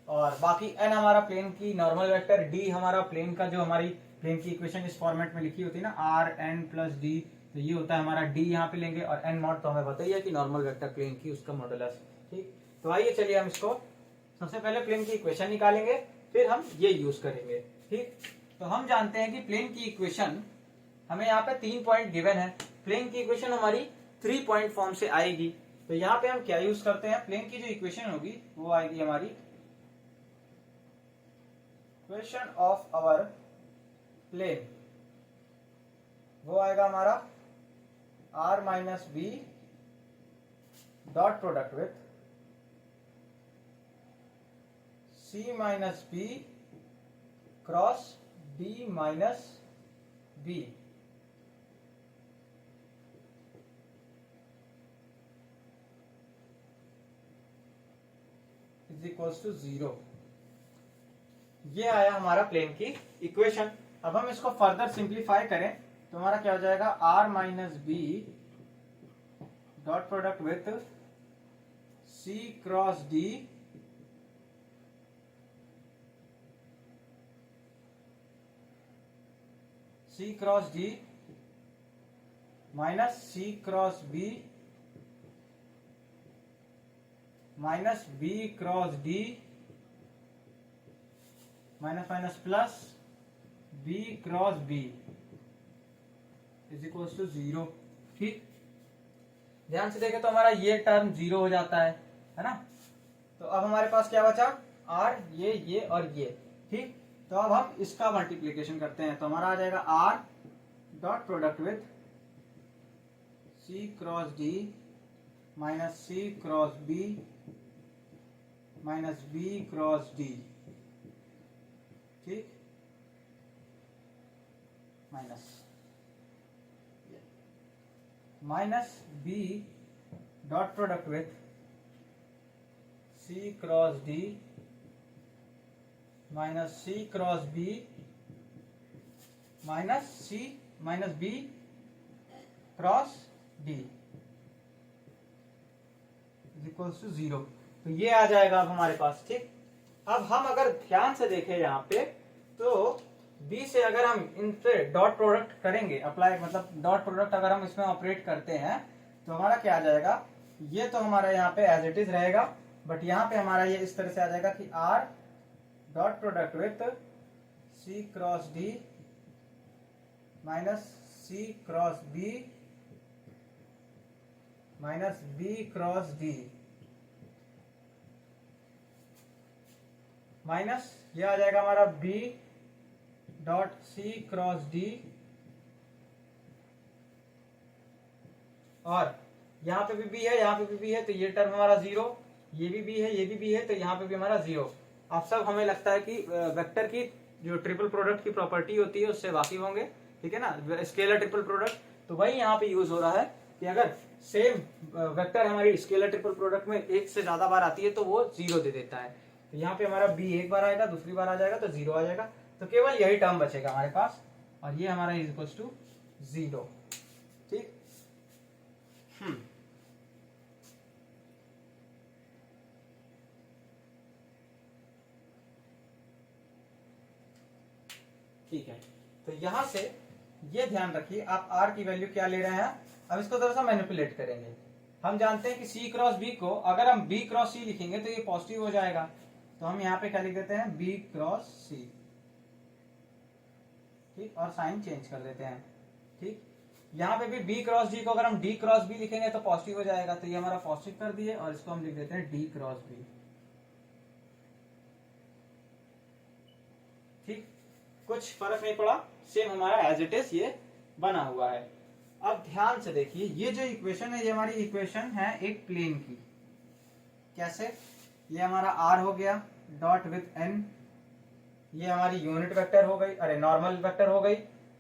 और बाकी एन हमारा प्लेन की नॉर्मल वेक्टर, डी हमारा प्लेन का, जो हमारी प्लेन की इक्वेशन इस फॉर्मेट में लिखी होती है ना, आर एन प्लस डी, तो ये होता है हमारा डी यहाँ पे लेंगे, और एन मॉड तो हमें बताइए कि नॉर्मल वेक्टर प्लेन की उसका मॉडुलस। ठीक, तो आइए चलिए हम इसको सबसे पहले प्लेन की इक्वेशन निकालेंगे, फिर हम ये यूज करेंगे। ठीक, तो हम जानते हैं कि प्लेन की इक्वेशन हमें यहाँ पे 3 पॉइंट गिवन है। प्लेन की इक्वेशन हमारी 3 पॉइंट फॉर्म से आएगी, तो यहाँ पे हम क्या यूज करते हैं, प्लेन की जो इक्वेशन होगी वो आएगी हमारी इक्वेशन ऑफ आवर प्लेन, वो आएगा हमारा R minus B dot product with C minus B cross D minus B is equals to 0। ये आया हमारा प्लेन की इक्वेशन। अब हम इसको फर्दर सिंप्लीफाई करें तो हमारा क्या हो जाएगा, R minus B dot product with C cross D minus C cross B minus B cross D minus minus plus B cross B is equal to 0। ठीक, ध्यान से देखें तो हमारा ये टर्म 0 हो जाता है ना। तो अब हमारे पास क्या बचा, आर, ये और ये। ठीक, तो अब हम इसका मल्टीप्लीकेशन करते हैं, तो हमारा आ जाएगा r dot product with C cross D minus C cross B minus B cross d. ठीक, minus B dot product with C cross D minus C cross B minus B cross d is equal to 0। तो ये आ जाएगा अब हमारे पास। ठीक, अब हम अगर ध्यान से देखें यहाँ पे, तो B से अगर हम इन पे डॉट प्रोडक्ट करेंगे अप्लाई, मतलब डॉट प्रोडक्ट अगर हम इसमें ऑपरेट करते हैं तो हमारा क्या आ जाएगा, ये तो हमारा यहाँ पे एज इट इज रहेगा, बट यहाँ पे हमारा ये इस तरह से आ जाएगा कि R dot product with C cross D minus C cross B minus B cross D minus ये आ जाएगा हमारा B dot C cross D, और यहाँ पे भी B है, यहाँ पे भी B है, तो ये टर्म हमारा 0, ये भी B है, ये भी B है, तो यहाँ पे भी हमारा 0। आप सब हमें लगता है कि वेक्टर की जो ट्रिपल प्रोडक्ट की प्रॉपर्टी होती है उससे वाकिफ होंगे, ठीक है ना, स्केलर ट्रिपल प्रोडक्ट। तो वही यहाँ पे यूज हो रहा है कि अगर सेम वेक्टर हमारी स्केलर ट्रिपल प्रोडक्ट में एक से ज्यादा बार आती है तो वो 0 दे देता है। तो यहाँ पे हमारा B एक बार आएगा, दूसरी बार आ जाएगा तो 0 आ जाएगा, तो केवल यही टर्म बचेगा हमारे पास, और ये हमारा इज इक्वल टू 0। ठीक, ठीक है। तो यहां से ये ध्यान रखिए, आप R की वैल्यू क्या ले रहे हैं। अब इसको थोड़ा सा मैनिपुलेट करेंगे। हम जानते हैं कि C क्रॉस B को अगर हम B क्रॉस C लिखेंगे तो ये पॉजिटिव हो जाएगा, तो हम यहाँ पे क्या लिख देते हैं, B क्रॉस C। ठीक, और साइन चेंज कर देते हैं। ठीक, यहाँ पे भी B क्रॉस D को अगर हम D क्रॉस B लिखेंगे तो पॉजिटिव हो जाएगा, तो ये हमारा पॉजिटिव कर दिए, और इसको हम लिख देते हैं D क्रॉस B। ठीक, कुछ फर्क नहीं पड़ा, सेम हमारा एज इट इज ये बना हुआ है। अब ध्यान से देखिए, ये जो इक्वेशन है ये हमारी इक्वेशन है एक प्लेन की। कैसे, ये हमारा R हो गया डॉट विथ n, ये हमारी यूनिट वेक्टर हो गई, अरे नॉर्मल वेक्टर हो गई,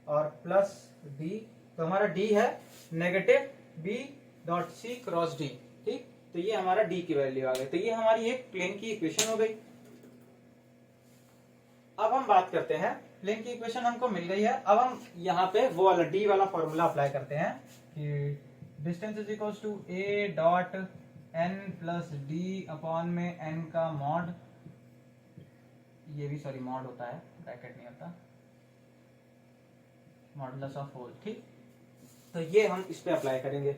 और प्लस D, तो हमारा D है negative B dot C cross D। ठीक, तो ये हमारा D की वैल्यू आ गई, तो ये हमारी एक प्लेन की इक्वेशन हो गई। अब हम बात करते हैं, प्लेन की इक्वेशन हमको मिल गई है, अब हम यहाँ पे वो वाला D वाला फॉर्मूला अप्लाई करते हैं। कि distance is equals to A dot N plus D upon में एन का मॉड, ये भी सॉरी मॉड होता है, ब्रैकेट नहीं होता, मॉडुलस ऑफ होल। ठीक, तो ये हम इस पे अप्लाई करेंगे।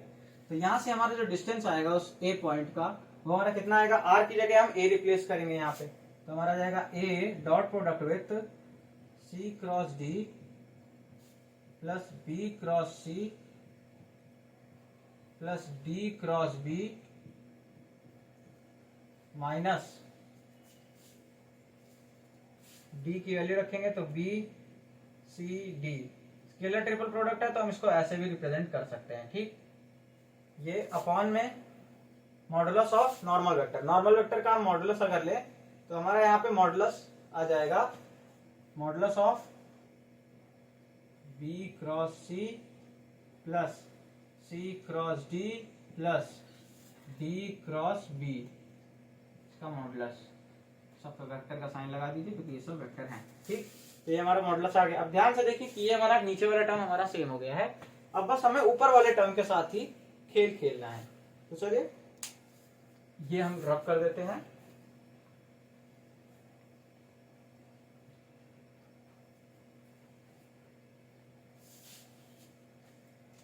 तो यहां से हमारा जो डिस्टेंस आएगा उस ए पॉइंट का, वो हमारा कितना आएगा, आर की जगह हम ए रिप्लेस करेंगे यहाँ पे, तो हमारा आ जाएगा A dot product with C cross D plus B cross C plus D cross B minus D की वैल्यू रखेंगे तो बी सी डी। स्केलर ट्रिपल प्रोडक्ट है तो हम इसको ऐसे भी रिप्रेजेंट कर सकते हैं। ठीक, ये अपॉन में modulus of normal vector, normal vector का हम मॉडुलस अगर ले तो हमारा यहाँ पे मॉडुलस आ जाएगा modulus of B cross C plus C cross D plus D cross B, इसका मॉडुलस, सब पे वेक्टर का साइन लगा दीजिए क्योंकि ये सब वेक्टर हैं। ठीक, तो ये हमारा मॉडुलस आ गया। अब ध्यान से देखिए कि ये हमारा नीचे वाला टर्म हमारा सेम हो गया है, अब बस हमें ऊपर वाले टर्म के साथ ही खेल खेलना है। तो चलिए ये हम रब कर देते हैं।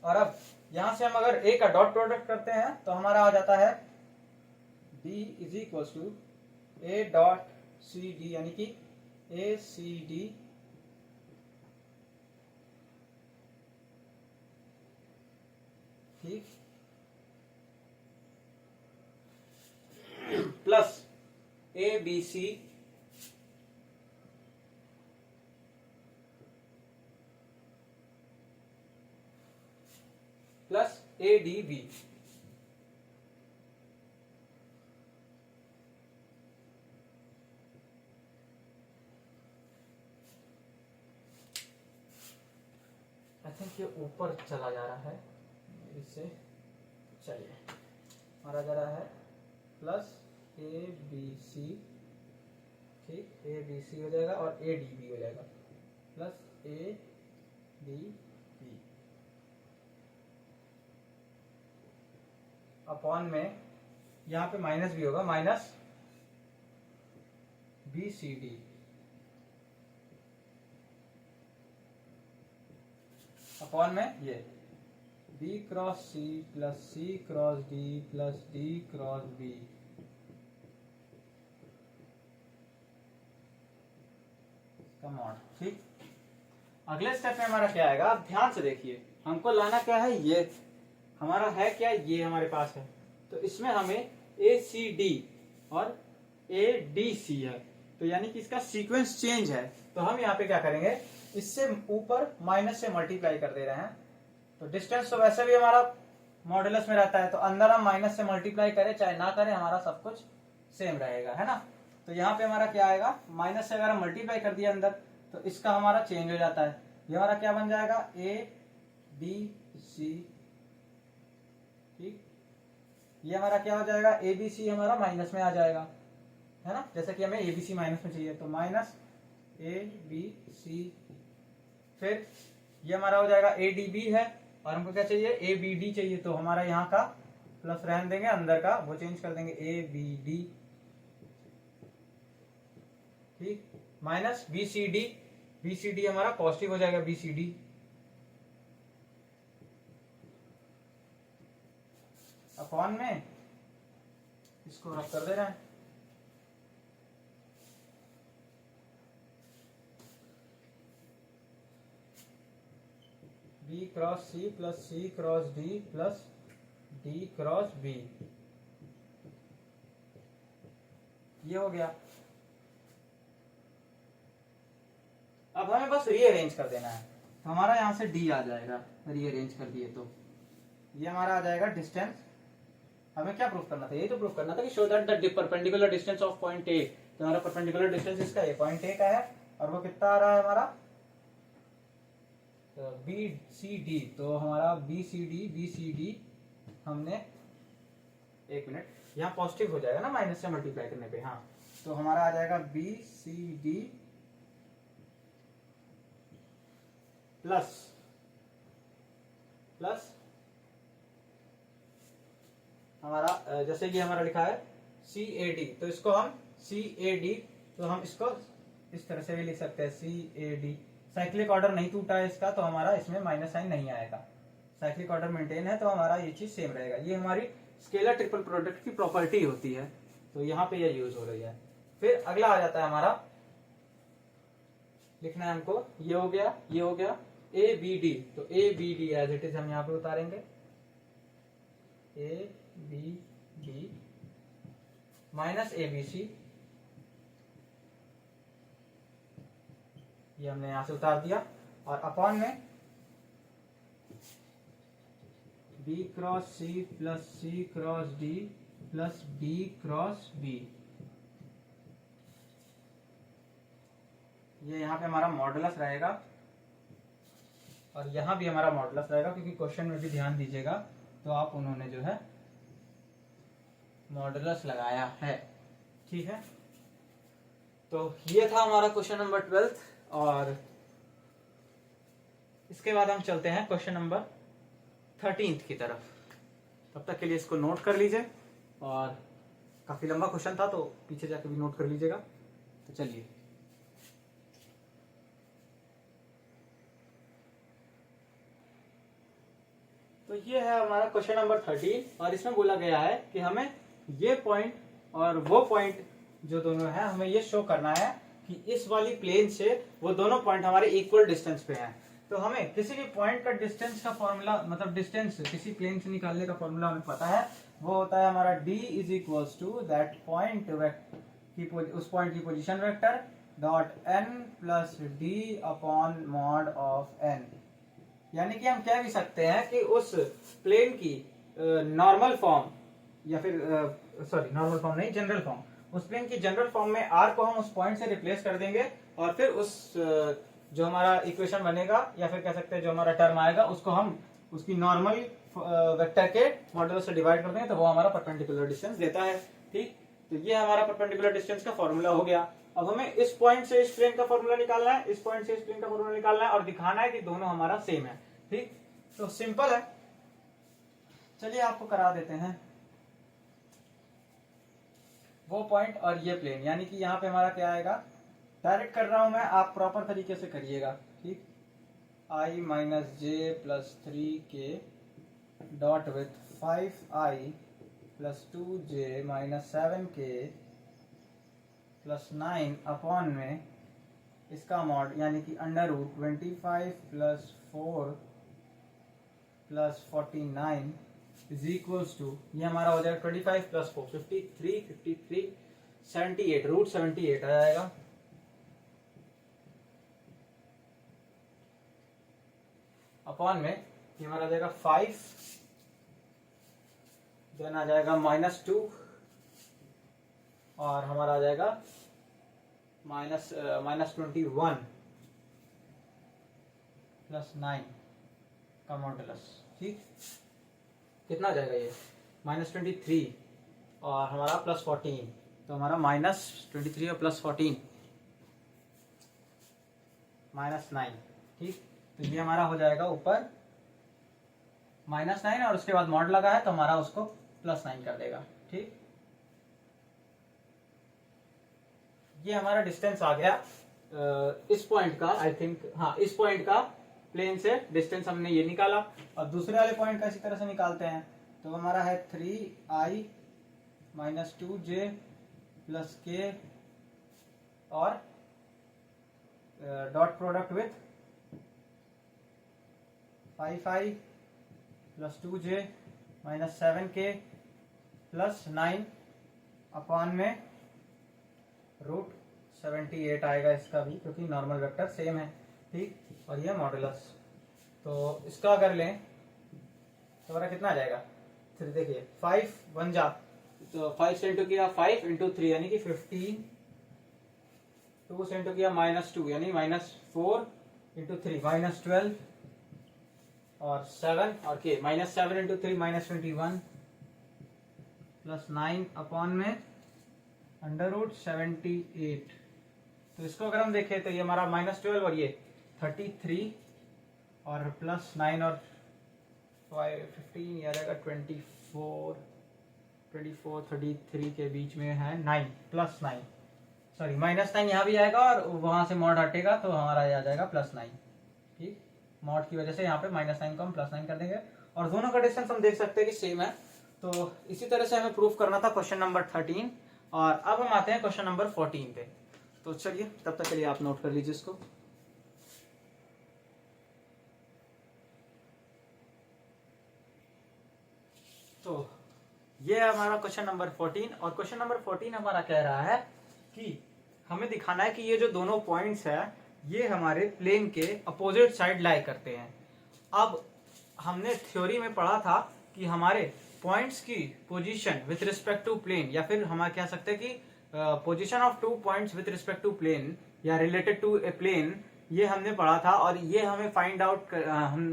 और अब यहां से हम अगर ए का डॉट प्रोडक्ट करते हैं तो हमारा आ जाता है D is equal to A dot C D, यानी कि ए सी डी ठीक plus A B C plus A D B. I think ये ऊपर चला जा रहा है इससे, चलिए हमारा जा रहा है प्लस ए बी सी, ठीक, ए बी सी हो जाएगा और ए डी बी हो जाएगा plus A D b upon में यहाँ पे माइनस भी होगा, minus B C d upon में ये बी क्रॉस सी प्लस सी cross D plus D cross B. इसका मॉड। ठीक, अगले स्टेप में हमारा क्या आएगा, आप ध्यान से देखिए, हमको लाना क्या है, ये हमारा है क्या, ये हमारे पास है, तो इसमें हमें ए सी डी और ए डी सी है, तो यानी कि इसका सीक्वेंस चेंज है। तो हम यहाँ पे क्या करेंगे, इससे ऊपर माइनस से मल्टीप्लाई कर दे रहे हैं, तो डिस्टेंस तो वैसे भी हमारा मॉडुलस में रहता है, तो अंदर हम माइनस से मल्टीप्लाई करें चाहे ना करें हमारा सब कुछ सेम रहेगा, है ना। तो यहाँ पे हमारा क्या आएगा, माइनस से अगर हम मल्टीप्लाई कर दिया अंदर तो इसका हमारा चेंज हो जाता है, ये हमारा क्या बन जाएगा, ए बी सी, ठीक, ये हमारा क्या हो जाएगा, ए बी सी हमारा माइनस में आ जाएगा, है ना, जैसे कि हमें ए बी सी माइनस में चाहिए, तो माइनस ए बी सी, फिर ये हमारा हो जाएगा ए डी बी है और हमको क्या चाहिए, ए बी डी चाहिए, तो हमारा यहाँ का प्लस रहने देंगे, अंदर का वो चेंज कर देंगे, ए बी डी, ठीक, minus B C D, B सी डी हमारा पॉजिटिव हो जाएगा, बी सी डी अपॉन में इसको रख कर दे रहे हैं, बी क्रॉस सी प्लस सी cross D plus D cross b, ये हो गया। अब हमें बस रीअरेंज कर देना है, तो हमारा यहां से डी आ जाएगा, रीअरेंज कर दिए तो ये हमारा आ जाएगा डिस्टेंस। हमें क्या प्रूफ करना था, ये तो प्रूफ करना था कि show that the perpendicular distance of point A, तो हमारा परपेंडिकुलर डिस्टेंस इसका ए पॉइंट ए का है और वो कितना आ रहा है हमारा, बी सी डी, तो हमारा बी सी डी हमने, एक मिनट, यहाँ पॉजिटिव हो जाएगा ना माइनस से मल्टीप्लाई करने पे, हाँ, तो हमारा आ जाएगा बी सी डी प्लस प्लस हमारा जैसे कि हमारा लिखा है CAD, तो इसको हम CAD, तो हम इसको इस तरह से भी लिख सकते हैं CAD। साइक्लिक ऑर्डर नहीं टूटा है इसका, तो हमारा इसमें माइनस साइन नहीं आएगा। साइक्लिक ऑर्डर मेंटेन है, तो हमारा ये चीज सेम रहेगा। ये हमारी स्केलर ट्रिपल प्रोडक्ट की प्रॉपर्टी होती है, तो यहाँ पे ये यूज हो रही है। फिर अगला आ जाता है हमारा, लिखना है हमको, ये हो गया, ये हो गया ABD, तो ABD एज इट इज हम यहाँ पे उतारेंगे, ABD माइनस ABC, ये हमने यहां से उतार दिया, और अपॉन में B cross C plus C cross D plus D cross B। ये यहाँ पे हमारा मॉडुलस रहेगा, और यहाँ भी हमारा मॉडुलस रहेगा, क्योंकि क्वेश्चन में भी ध्यान दीजिएगा तो आप उन्होंने जो है मॉडुलस लगाया है। ठीक है, तो ये था हमारा क्वेश्चन नंबर 12, और इसके बाद हम चलते हैं क्वेश्चन नंबर 13 की तरफ। तब तक के लिए इसको नोट कर लीजिए, और काफी लंबा क्वेश्चन था तो पीछे जाके भी नोट कर लीजिएगा। तो चलिए, तो ये है हमारा क्वेश्चन नंबर 13, और इसमें बोला गया है कि हमें ये पॉइंट और वो पॉइंट जो दोनों है, हमें ये शो करना है कि इस वाली प्लेन से वो दोनों पॉइंट हमारे इक्वल डिस्टेंस पे हैं। तो हमें किसी भी पॉइंट का डिस्टेंस का फॉर्मूला, मतलब डिस्टेंस किसी प्लेन से निकालने का फॉर्मूला हमें पता है, वो होता है हमारा D is equals to that point की, उस पॉइंट की position vector dot n plus D upon mod of n। यानी कि हम कह भी सकते हैं कि उस प्लेन की नॉर्मल फॉर्म, या फिर सॉरी नॉर्मल फॉर्म नहीं, जनरल फॉर्म, उस प्लेन की जनरल फॉर्म में r को हम उस पॉइंट से रिप्लेस कर देंगे, और फिर उस जो हमारा इक्वेशन बनेगा, या फिर कह सकते हैं जो हमारा टर्म आएगा, उसको हम उसकी नॉर्मल वेक्टर के मॉडुलस से डिवाइड कर देंगे, तो वो हमारा परपेंडिकुलर डिस्टेंस देता है। ठीक, तो ये हमारा परपेंडिकुलर डिस्टेंस का फॉर्मूला हो गया। अब हमें इस पॉइंट से इस प्लेन का फॉर्मूला निकालना है, इस पॉइंट से इस प्लेन का फॉर्मूला निकालना है, और दिखाना है कि दोनों हमारा सेम है। ठीक, तो सिंपल है, चलिए आपको करा देते हैं। वो पॉइंट और ये प्लेन, यानी कि यहाँ पे हमारा क्या आएगा, डायरेक्ट कर रहा हूं मैं, आप प्रॉपर तरीके से करिएगा। ठीक, I minus J plus 3k dot with 5i plus 2j minus 7k plus 9 upon में इसका मॉड, यानी कि under root 25 plus 4 plus 49 is equals to, ये हमारा हो जाएगा 25 प्लस 4 53 78, रूट 78 आ जाएगा। अपॉन में ये हमारा आ जाएगा 5, देन आ जाएगा -2, और हमारा आ जाएगा -21 प्लस 9 का मॉडुलस। ठीक, कितना आ जाएगा ये, -23, और हमारा +14, तो हमारा -23 और +14 -9। ठीक, तो ये हमारा हो जाएगा ऊपर -9, और उसके बाद मॉड लगा है तो हमारा उसको +9 कर देगा। ठीक, ये हमारा डिस्टेंस आ गया इस पॉइंट का, आई थिंक, हाँ, इस पॉइंट का प्लेन से डिस्टेंस हमने ये निकाला, और दूसरे वाले पॉइंट का इसी तरह से निकालते हैं। तो हमारा है 3i minus 2j plus k, और dot product with 5i plus 2j minus 7k plus 9 upon में रूट 78 आएगा इसका भी, क्योंकि नॉर्मल वेक्टर सेम है। ठीक, और ये मॉडुलस, तो इसका अगर लें तो हमारा कितना आ जाएगा, फिर देखिए 5 बन जा, तो 5 से इंटू किया 5 इंटू 3 यानी कि 15, 2 से इंटू किया -2 यानी -4 इंटू 3 -12, और 7 और के -7 इंटू 3 -21 प्लस 9 अपॉन में अंडर रूट 78। तो इसको अगर हम देखें तो ये हमारा -12 और ये 33, और प्लस 9 और 15 ये आ जाएगा 24 24 33 के बीच में है 9 +9, सॉरी -9 यहाँ भी आएगा और वहां से मॉड हटेगा तो हमारा ये आ जाएगा +9। ठीक, मॉड की वजह से यहाँ पे -9 को हम +9 कर देंगे और दोनों का डिस्टेंस हम देख सकते हैं कि सेम है। तो इसी तरह से हमें प्रूफ करना था क्वेश्चन नंबर 13 और अब हम आते हैं क्वेश्चन नंबर 14 पे। तो चलिए तब तक के लिए आप नोट कर लीजिए इसको। तो ये है हमारा क्वेश्चन नंबर 14 और क्वेश्चन नंबर 14 हमारा कह रहा है कि हमें दिखाना है कि ये जो दोनों पॉइंट्स है ये हमारे प्लेन के अपोजिट साइड लाई करते हैं। अब हमने थ्योरी में पढ़ा था कि हमारे पॉइंट्स की position with respect to plane, या फिर हम कह सकते हैं कि position of 2 points with respect to plane या रिलेटेड टू ए प्लेन, ये हमने पढ़ा था और ये हमें हम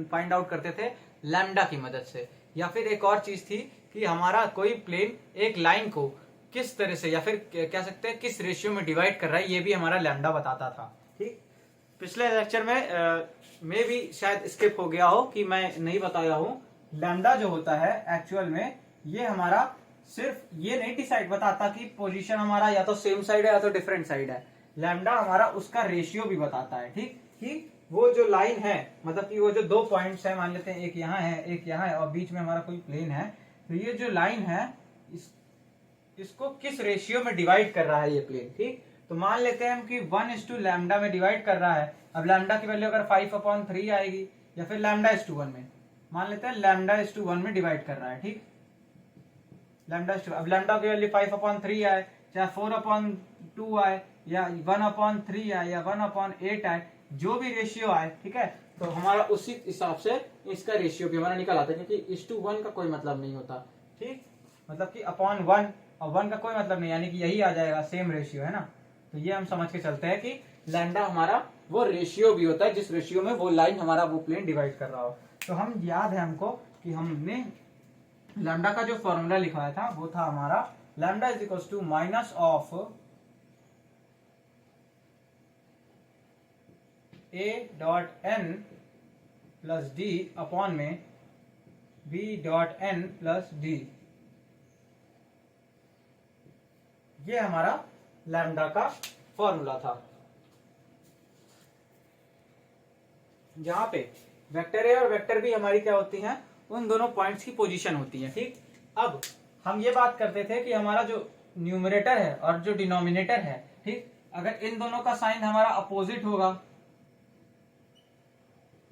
फाइंड आउट करते थे लैम्डा की मदद से। या फिर एक और चीज थी कि हमारा कोई प्लेन एक लाइन को किस तरह से या फिर कह सकते हैं किस रेशियो में डिवाइड कर रहा है, ये भी हमारा लैम्डा बताता था। ठीक, पिछले लेक्चर में भी शायद स्किप हो गया हो कि मैं नहीं बताया हूं, लैम्डा जो होता है एक्चुअल में ये हमारा सिर्फ ये नहीं डिसाइड बताता कि पोजीशन हमारा या तो सेम साइड है या तो डिफरेंट साइड है, लैम्डा हमारा उसका रेशियो भी बताता है। ठीक, कि वो जो लाइन है, मतलब कि वो जो 2 पॉइंट्स है, मान लेते हैं एक यहाँ है एक यहाँ है और बीच में हमारा कोई प्लेन है, तो ये जो लाइन है इसको किस रेशियो में डिवाइड कर रहा है ये प्लेन। ठीक, तो मान लेते हैं हम कि 1:λ लैम्डा में डिवाइड कर रहा है। अब लैम्डा की वैल्यू अगर 5/3 आएगी या फिर λ/1 में, मान लेते हैं λ/1 में डिवाइड कर रहा है। ठीक, अब लैम्डा की वैल्यू 5/3 आए, चाहे 4/2 आए या 1/3 आए या 1/8 आए, जो भी रेशियो आए, ठीक है, तो हमारा उसी हिसाब से इसका रेशियो भी हमारा निकल आता है, क्योंकि 1:1 का कोई मतलब नहीं होता। ठीक, मतलब कि अपॉन 1 और 1 का कोई मतलब नहीं, यानी कि यही आ जाएगा, सेम रेशियो है ना। तो ये हम समझ के चलते हैं कि लैम्डा हमारा वो रेशियो भी होता है जिस रेशियो में वो लाइन हमारा वो प्लेन डिवाइड कर रहा हो। तो हम याद है हमको कि हमने लैम्डा का जो फॉर्मूला लिखवाया था वो था हमारा lambda is equal to minus of a.n plus d upon में b.n प्लस d। ये हमारा लैम्डा का फॉर्मूला था। जहां पे वेक्टर ए और वेक्टर बी हमारी क्या होती हैं, उन दोनों पॉइंट्स की पोजीशन होती है। ठीक, अब हम ये बात करते थे कि हमारा जो न्यूमरेटर है और जो डिनोमिनेटर है, ठीक, अगर इन दोनों का साइन हमारा अपोजिट होगा,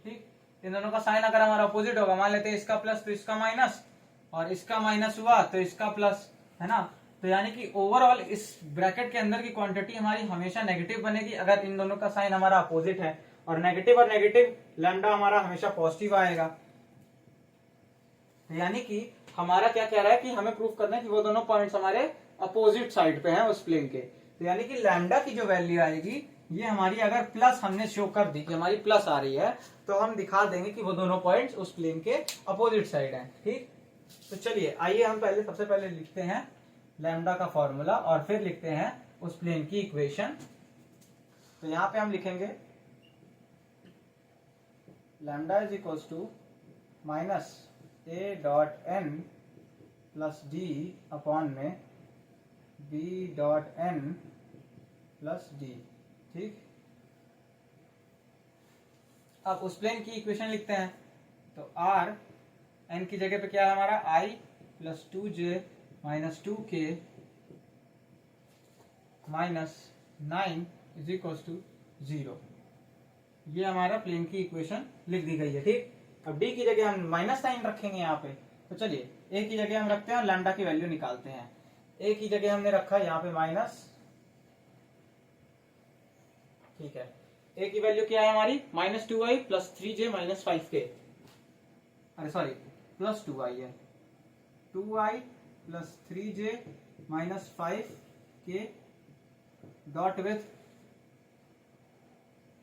ठीक, इन दोनों का साइन अगर हमारा अपोजिट होगा, मान लेते हैं इसका प्लस तो इसका माइनस और इसका माइनस हुआ तो इसका प्लस, है ना, तो यानी कि ओवरऑल इस ब्रैकेट के अंदर की क्वांटिटी हमारी हमेशा नेगेटिव बनेगी अगर इन दोनों का साइन हमारा अपोजिट है, और नेगेटिव लैम्डा हमारा हमेशा पॉजिटिव आएगा। यानी कि हमारा क्या कह रहा है कि हमें प्रूफ करना है कि वो दोनों पॉइंट्स हमारे अपोजिट साइड पे हैं उस प्लेन के। तो यानी कि लैम्डा की जो वैल्यू आएगी ये हमारी, अगर प्लस हमने शो कर दी कि हमारी प्लस आ रही है, तो हम दिखा देंगे कि वो दोनों पॉइंट्स उस प्लेन के अपोजिट साइड हैं। ठीक, तो चलिए आइए हम सबसे पहले लिखते हैं लैम्डा का फॉर्मूला और फिर लिखते हैं उस प्लेन की इक्वेशन। तो यहां पे हम लिखेंगे lambda is equal to minus a.n plus d upon में b.n प्लस d। ठीक, अब उस प्लेन की इक्वेशन लिखते हैं। तो r n की जगह पे क्या है हमारा i plus 2j minus 2k minus 9 is equal to 0। ये हमारा प्लेन की इक्वेशन लिख दी गई है। ठीक, अब d की जगह हम -9 रखेंगे यहाँ पे। तो चलिए a की जगह हम रखते हैं और लैम्डा की वैल्यू निकालते हैं। a की जगह हमने रखा यहाँ पे माइनस, ठीक है, a की वैल्यू क्या है हमारी -2i plus 3j minus 5k, अरे सॉरी प्लस 2i है, 2i plus 3j minus 5k dot with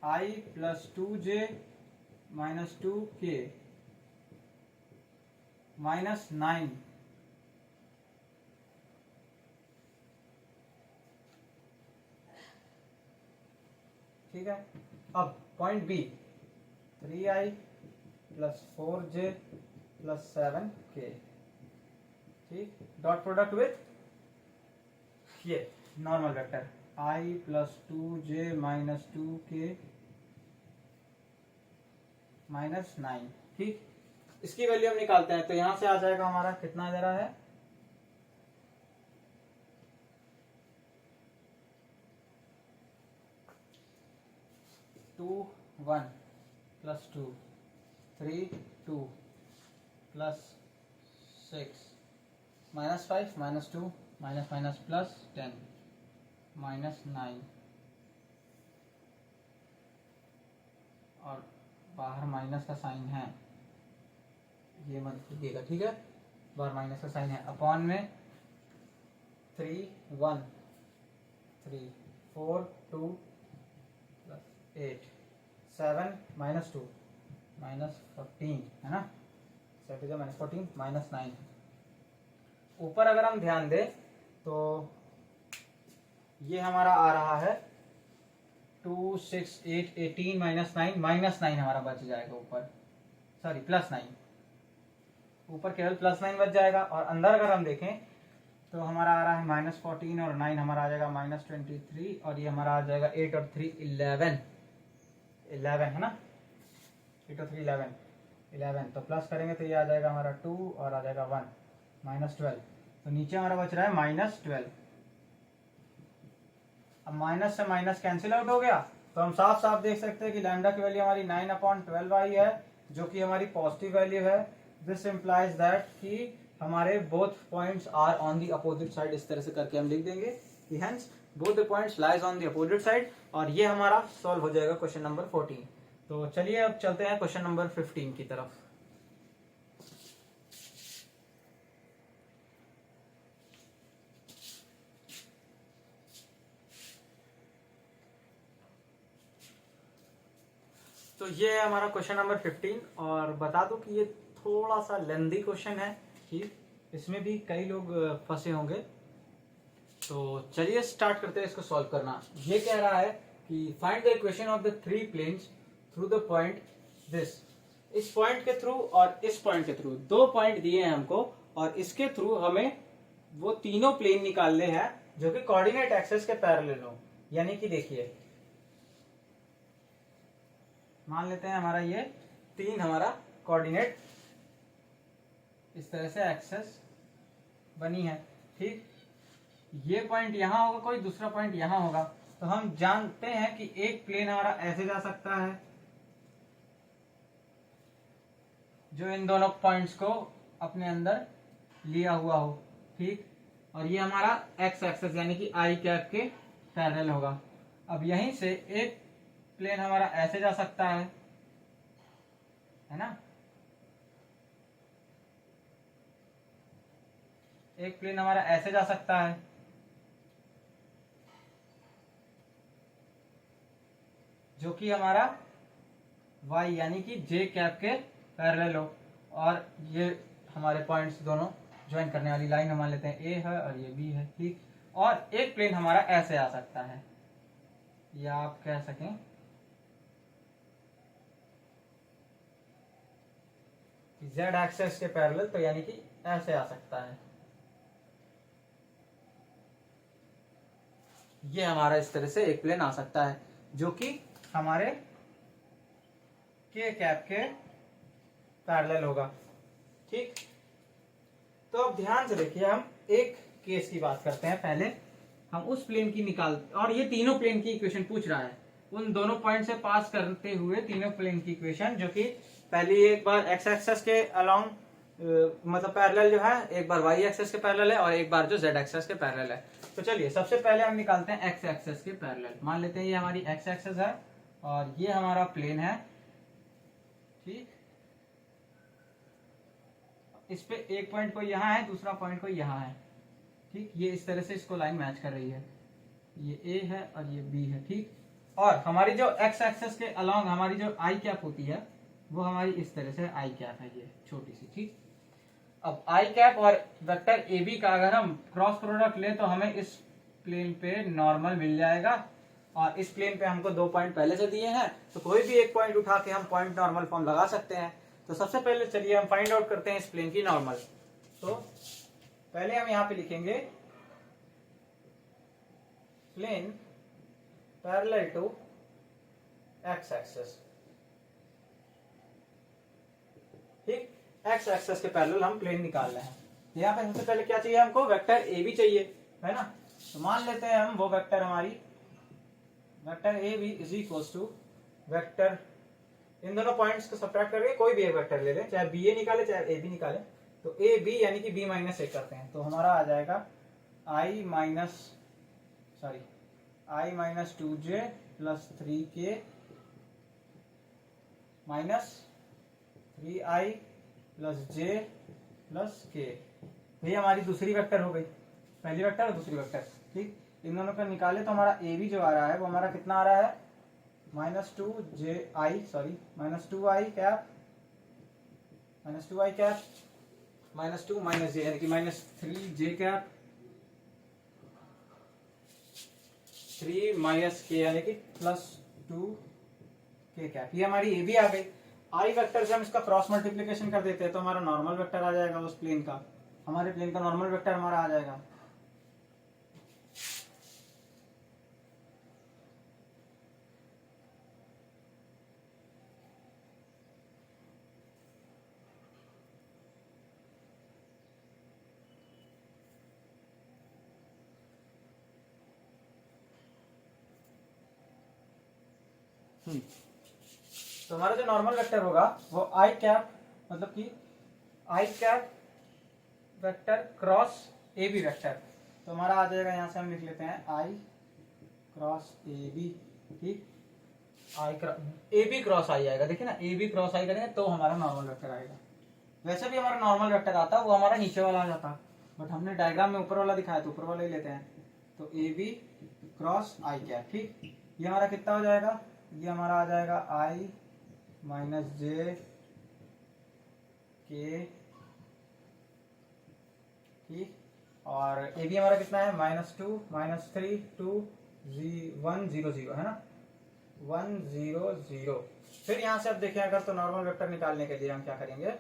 i plus 2j minus 2k minus 9। ठीक है, अब point B 3i plus 4j plus 7k। ठीक, डॉट प्रोडक्ट विथ ये normal vector I plus 2j minus 2k minus 9। ठीक, इसकी value हम निकालते हैं तो यहां से आ जाएगा हमारा कितना दे रहा है 2 1 plus 2 3 2 plus 6 minus 5 minus 2 minus minus plus 10 minus 9 और बाहर माइनस का साइन है, ये मत भूलिएगा। ठीक है, बाहर माइनस का साइन है, अपॉन में 3 1 3 4 2 प्लस 8 7 माइनस 2 माइनस 14 है ना, 7 माइनस 14 माइनस 9। ऊपर अगर हम ध्यान दें तो ये हमारा आ रहा है 2 6 8 18 माइनस 9 माइनस 9 हमारा बच जाएगा ऊपर, सॉरी प्लस 9, ऊपर केवल प्लस 9 बच जाएगा। और अंदर अगर हम देखें तो हमारा आ रहा है माइनस 14 और 9 हमारा आ जाएगा माइनस 23 और ये हमारा आ जाएगा 8 और 3 11 है ना, 8 और 3 11 तो प्लस करेंगे तो ये आ जाएगा हमारा 2 और आ जाएगा 1 माइनस 12, तो नीचे हमारा बच रहा है माइनस 12। अब माइनस से माइनस कैंसिल आउट हो गया तो हम साफ साफ देख सकते हैं कि लैम्डा की वैल्यू हमारी 9/12 आई है जो कि हमारी पॉजिटिव वैल्यू है। दिस इम्प्लाइज दैट कि हमारे both points are on the opposite side, इस तरह से करके हम लिख देंगे कि hence both the points lies on the opposite side, और ये हमारा सॉल्व हो जाएगा क्वेश्चन नंबर 14। तो चलिए अब चलते हैं क्वेश्चन नंबर 15 की तरफ। तो ये है हमारा क्वेश्चन नंबर 15 और बता दूं कि ये थोड़ा सा लेंदी क्वेश्चन है, ठीक, इसमें भी कई लोग फंसे होंगे। तो चलिए स्टार्ट करते हैं इसको सॉल्व करना। ये कह रहा है कि find the equation of the 3 planes through the point this. इस पॉइंट के थ्रू और इस पॉइंट के थ्रू 2 पॉइंट दिए हैं हमको और इसके थ्रू हमें वो तीनों प्लेन निकालने हैं जो कि कोऑर्डिनेट एक्सिस के पैरेलल हो। यानी कि देखिए मान लेते हैं हमारा ये 3 हमारा कोऑर्डिनेट इस तरह से एक्सेस बनी है, ठीक, ये पॉइंट यहां होगा, कोई दूसरा पॉइंट यहां होगा। तो हम जानते हैं कि एक प्लेन हमारा ऐसे जा सकता है जो इन दोनों पॉइंट्स को अपने अंदर लिया हुआ हो, ठीक, और ये हमारा एक्स एक्सेस यानी कि आई कैप के पैरेलल होगा। अब यहीं से एक प्लेन हमारा ऐसे जा सकता है ना, एक प्लेन हमारा ऐसे जा सकता है, जो कि हमारा y यानी कि j कैप के पैरेलल हो, और ये हमारे पॉइंट्स दोनों ज्वाइन करने वाली लाइन हम मान लेते हैं a है और ये b है, ठीक। और एक प्लेन हमारा ऐसे आ सकता है, या आप कह सकें z एक्सेस के पैरेलल, तो यानी कि ऐसे आ सकता है। ये हमारा इस तरह से एक प्लेन आ सकता है जो कि हमारे k कैप के पैरेलल होगा, ठीक। तो अब ध्यान से देखिए, हम एक केस की बात करते हैं। पहले हम उस प्लेन की निकाल, और ये तीनों प्लेन की इक्वेशन पूछ रहा है, उन दोनों पॉइंट से पास करते हुए तीनों प्लेन की इक्वेशन, जो कि पहली एक बार एक्स एक्सेस के अलोंग मतलब पैरेलल जो है, एक बार वाई एक्सेस के पैरेलल है और एक बार जो जेड एक्सेस के पैरेलल है। तो चलिए सबसे पहले हम निकालते हैं एक्स एक्सेस के पैरेलल। मान लेते हैं ये हमारी एक्स एक्सेस है और ये हमारा प्लेन है, ठीक। इस पे एक पॉइंट को यहाँ है, दूसरा पॉइंट को यहाँ है, ठीक। ये इस तरह से इसको लाइन मैच कर रही है, ये ए है और ये बी है, ठीक। और हमारी जो एक्स एक्सेस के अलोंग हमारी जो आई कैप होती है वो हमारी इस तरह से आई कैप है, ये छोटी सी, ठीक। अब आई कैप और वेक्टर ए बी का अगर हम क्रॉस प्रोडक्ट ले तो हमें इस प्लेन पे नॉर्मल मिल जाएगा, और इस प्लेन पे हमको 2 पॉइंट पहले से दिए हैं, तो कोई भी एक पॉइंट उठा के हम पॉइंट नॉर्मल फॉर्म लगा सकते हैं। तो सबसे पहले चलिए हम फाइंड आउट करते हैं इस प्लेन की नॉर्मल। तो पहले हम यहाँ पे लिखेंगे plane parallel to X axes. ठीक, एक्स एक्सेस के पैरेलल हम प्लेन निकाल रहे हैं। यहाँ पे सबसे पहले क्या चाहिए हमको, वेक्टर ए बी चाहिए, है ना। तो मान लेते हैं हम वो वेक्टर हमारी vector a b is equal to vector, इन दोनों पॉइंट्स को सब्ट्रैक्ट करके कोई भी एक वेक्टर ले लें, चाहे बी ए निकाले चाहे ए बी निकाले। तो ए बी यानी कि बी माइनस ए करते हैं, तो हमारा आ जाएगा i minus 2j plus 3k minus 3i plus j plus k। ये हमारी दूसरी वेक्टर हो गई, पहली वेक्टर और दूसरी वेक्टर। ठीक, इन दोनों को निकाले तो हमारा ए बी जो आ रहा है वो हमारा कितना आ रहा है, minus 2i cap minus 2 minus j यानी कि minus 3j cap 3 minus k यानी कि प्लस 2k कैप। ये हमारी ए बी आ गई। आई वेक्टर से हम इसका क्रॉस मल्टीप्लिकेशन कर देते हैं तो हमारा नॉर्मल वेक्टर आ जाएगा, उस प्लेन का, हमारे प्लेन का नॉर्मल वेक्टर हमारा आ जाएगा। तो हमारा जो नॉर्मल वेक्टर होगा वो आई कैप, मतलब कि i cap vector cross a b vector. तो हमारा आ जाएगा, यहां से हम लिख लेते हैं आई क्रॉस ए बी। ठीक, आई ए बी क्रॉस आई आएगा, देखिए ना, ए बी क्रॉस आई करेंगे तो हमारा नॉर्मल वेक्टर आएगा। वैसे भी हमारा नॉर्मल वेक्टर आता वो हमारा नीचे वाला आ जाता, बट हमने डायग्राम में ऊपर वाला दिखाया तो ऊपर वाला ही लेते हैं। तो A B cross I cap. ठीक, ये हमारा कितना हो जाएगा, ये हमारा आ जाएगा आई माइनस जे के। ठीक, और ए बी हमारा कितना है, माइनस 2 माइनस 3 2 1 0 0, है ना, 1 0 0। फिर यहाँ से अब देखें अगर, तो नॉर्मल वेक्टर निकालने के लिए हम क्या करेंगे,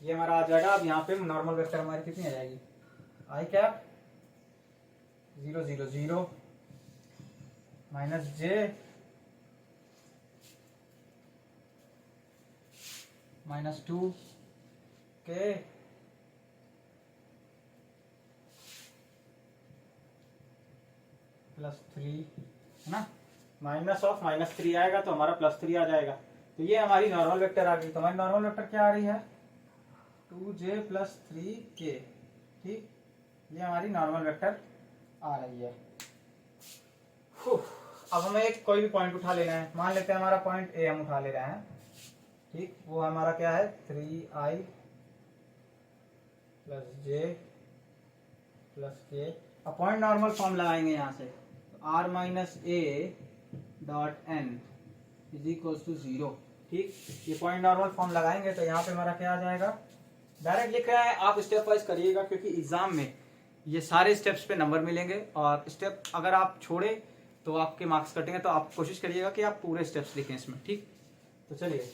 ये हमारा आ जाएगा, अब यहाँ पे नॉर्मल वेक्टर हमारी कितनी आ जाएगी, आई कैप 0 0 0 माइनस जे माइनस 2 के प्लस 3, है ना, माइनस ऑफ माइनस 3 आएगा तो हमारा प्लस 3 आ जाएगा। तो ये हमारी नॉर्मल वेक्टर आ गई। तो हमारी नॉर्मल वेक्टर क्या आ रही है, 2j प्लस 3k। ठीक, ये हमारी नॉर्मल वेक्टर आ रही है। अब हमें एक कोई भी पॉइंट उठा लेना है, मान लेते हैं हमारा पॉइंट ए हम उठा ले रहे हैं। ठीक, वो हमारा क्या है, 3i plus j plus k। अब पॉइंट नॉर्मल फॉर्म लगाएंगे यहाँ से, r minus A dot N is equal to 0। ठीक, ये पॉइंट नॉर्मल फॉर्म लगाएंगे तो यहाँ पे हमारा क्या आ जाएगा, डायरेक्ट लिख रहे हैं, आप स्टेप वाइज करिएगा क्योंकि एग्जाम में ये सारे स्टेप्स पे नंबर मिलेंगे और स्टेप अगर आप छोड़े तो आपके मार्क्स कटेंगे। तो आप कोशिश करिएगा कि आप पूरे स्टेप्स लिखें इसमें। ठीक, तो चलिए,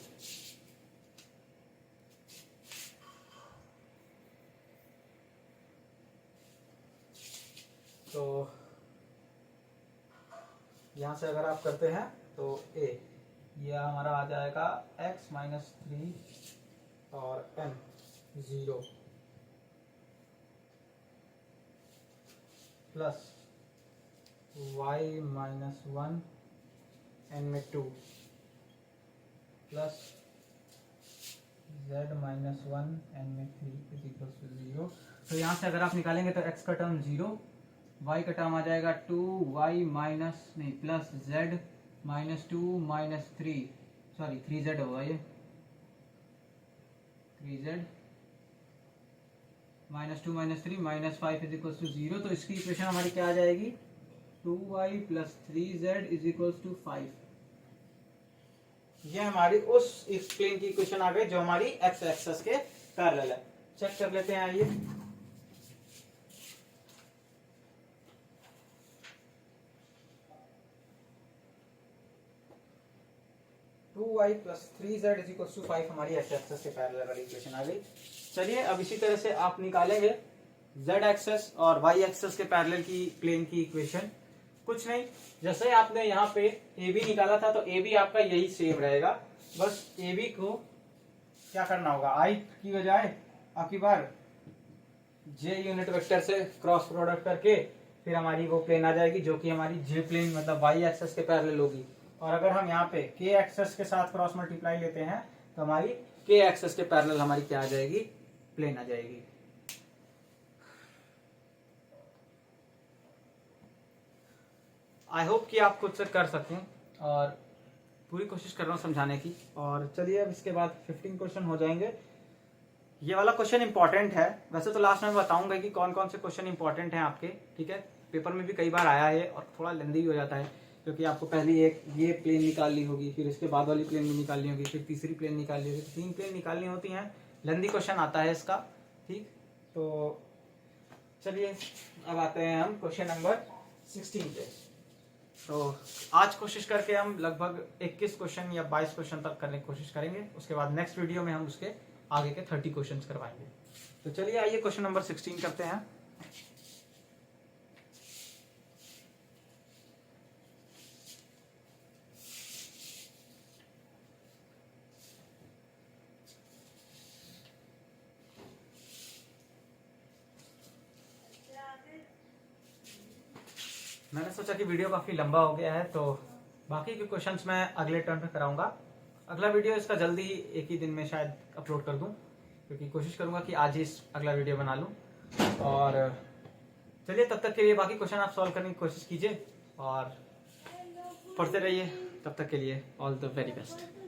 तो यहां से अगर आप करते हैं तो ए, यह हमारा आ जाएगा x माइनस 3 और n 0 plus y minus 1 n में 2 प्लस z माइनस 1 n में 3 इज इक्वल टू 0। तो यहाँ से अगर आप निकालेंगे तो x का टर्म 0, y का टर्म आ जाएगा 2y माइनस नहीं plus z minus 2 minus 3 sorry 3z होगा, ये 3z minus 2 minus 3 minus 5 is equal to 0। तो इसकी इक्वेशन हमारी क्या आ जाएगी, 2y plus 3z is equal to 5। ये हमारी उस प्लेन की इक्वेशन आ गई जो हमारी एक्स एक्सेस के पैरेलल है। चेक कर लेते हैं, आइए। y plus 3z is equal to 5 हमारी एक्स एक्सेस के पैरेलल वाली इक्वेशन आ गई। चलिए अब इसी तरह से आप निकालेंगे z एक्सेस और y एक्सेस के पैरेलल की प्लेन की इक्वेशन कुछ नहीं, जैसे आपने यहाँ पे ए बी निकाला था तो ए बी आपका यही सेम रहेगा, बस ए बी को क्या करना होगा, आई की बजाय आपकी बार जे यूनिट वेक्टर से क्रॉस प्रोडक्ट करके फिर हमारी वो प्लेन आ जाएगी जो कि हमारी जे प्लेन मतलब वाई एक्सेस के पैरेलल होगी। और अगर हम यहाँ पे के एक्सेस के साथ क्रॉस मल्टीप्लाई लेते हैं तो हमारी के एक्सेस के पैरेलल हमारी क्या आ जाएगी, प्लेन आ जाएगी। आई होप कि आप खुद से कर सकें और पूरी कोशिश कर रहा हूँ समझाने की। और चलिए अब इसके बाद 15 क्वेश्चन हो जाएंगे। ये वाला क्वेश्चन इंपॉर्टेंट है, वैसे तो लास्ट में बताऊंगा कि कौन कौन से क्वेश्चन इंपॉर्टेंट हैं आपके, ठीक है। पेपर में भी कई बार आया है और थोड़ा लेंदी हो जाता है क्योंकि आपको पहले एक ये प्लेन निकालनी होगी, फिर इसके बाद वाली प्लेन भी निकालनी होगी, फिर तीसरी प्लेन निकालनी होगी, 3 प्लेन निकालनी होती हैं, लेंदी क्वेश्चन आता है इसका, ठीक। तो चलिए अब आते हैं हम क्वेश्चन नंबर 16 पे। तो आज कोशिश करके हम लगभग 21 क्वेश्चन या 22 क्वेश्चन तक करने की कोशिश करेंगे, उसके बाद नेक्स्ट वीडियो में हम उसके आगे के 30 क्वेश्चंस करवाएंगे। तो चलिए आइए क्वेश्चन नंबर 16 करते हैं। मैंने सोचा कि वीडियो काफी लंबा हो गया है तो बाकी के क्वेश्चंस मैं अगले टर्न पे कराऊंगा। अगला वीडियो इसका जल्दी ही एक ही दिन में शायद अपलोड कर दूं, क्योंकि कोशिश करूंगा कि आज ही अगला वीडियो बना लूं। और चलिए तब तक के लिए बाकी क्वेश्चन आप सॉल्व करने की कोशिश कीजिए और पढ़ते रहिए। तब तक के लिए ऑल द वेरी बेस्ट।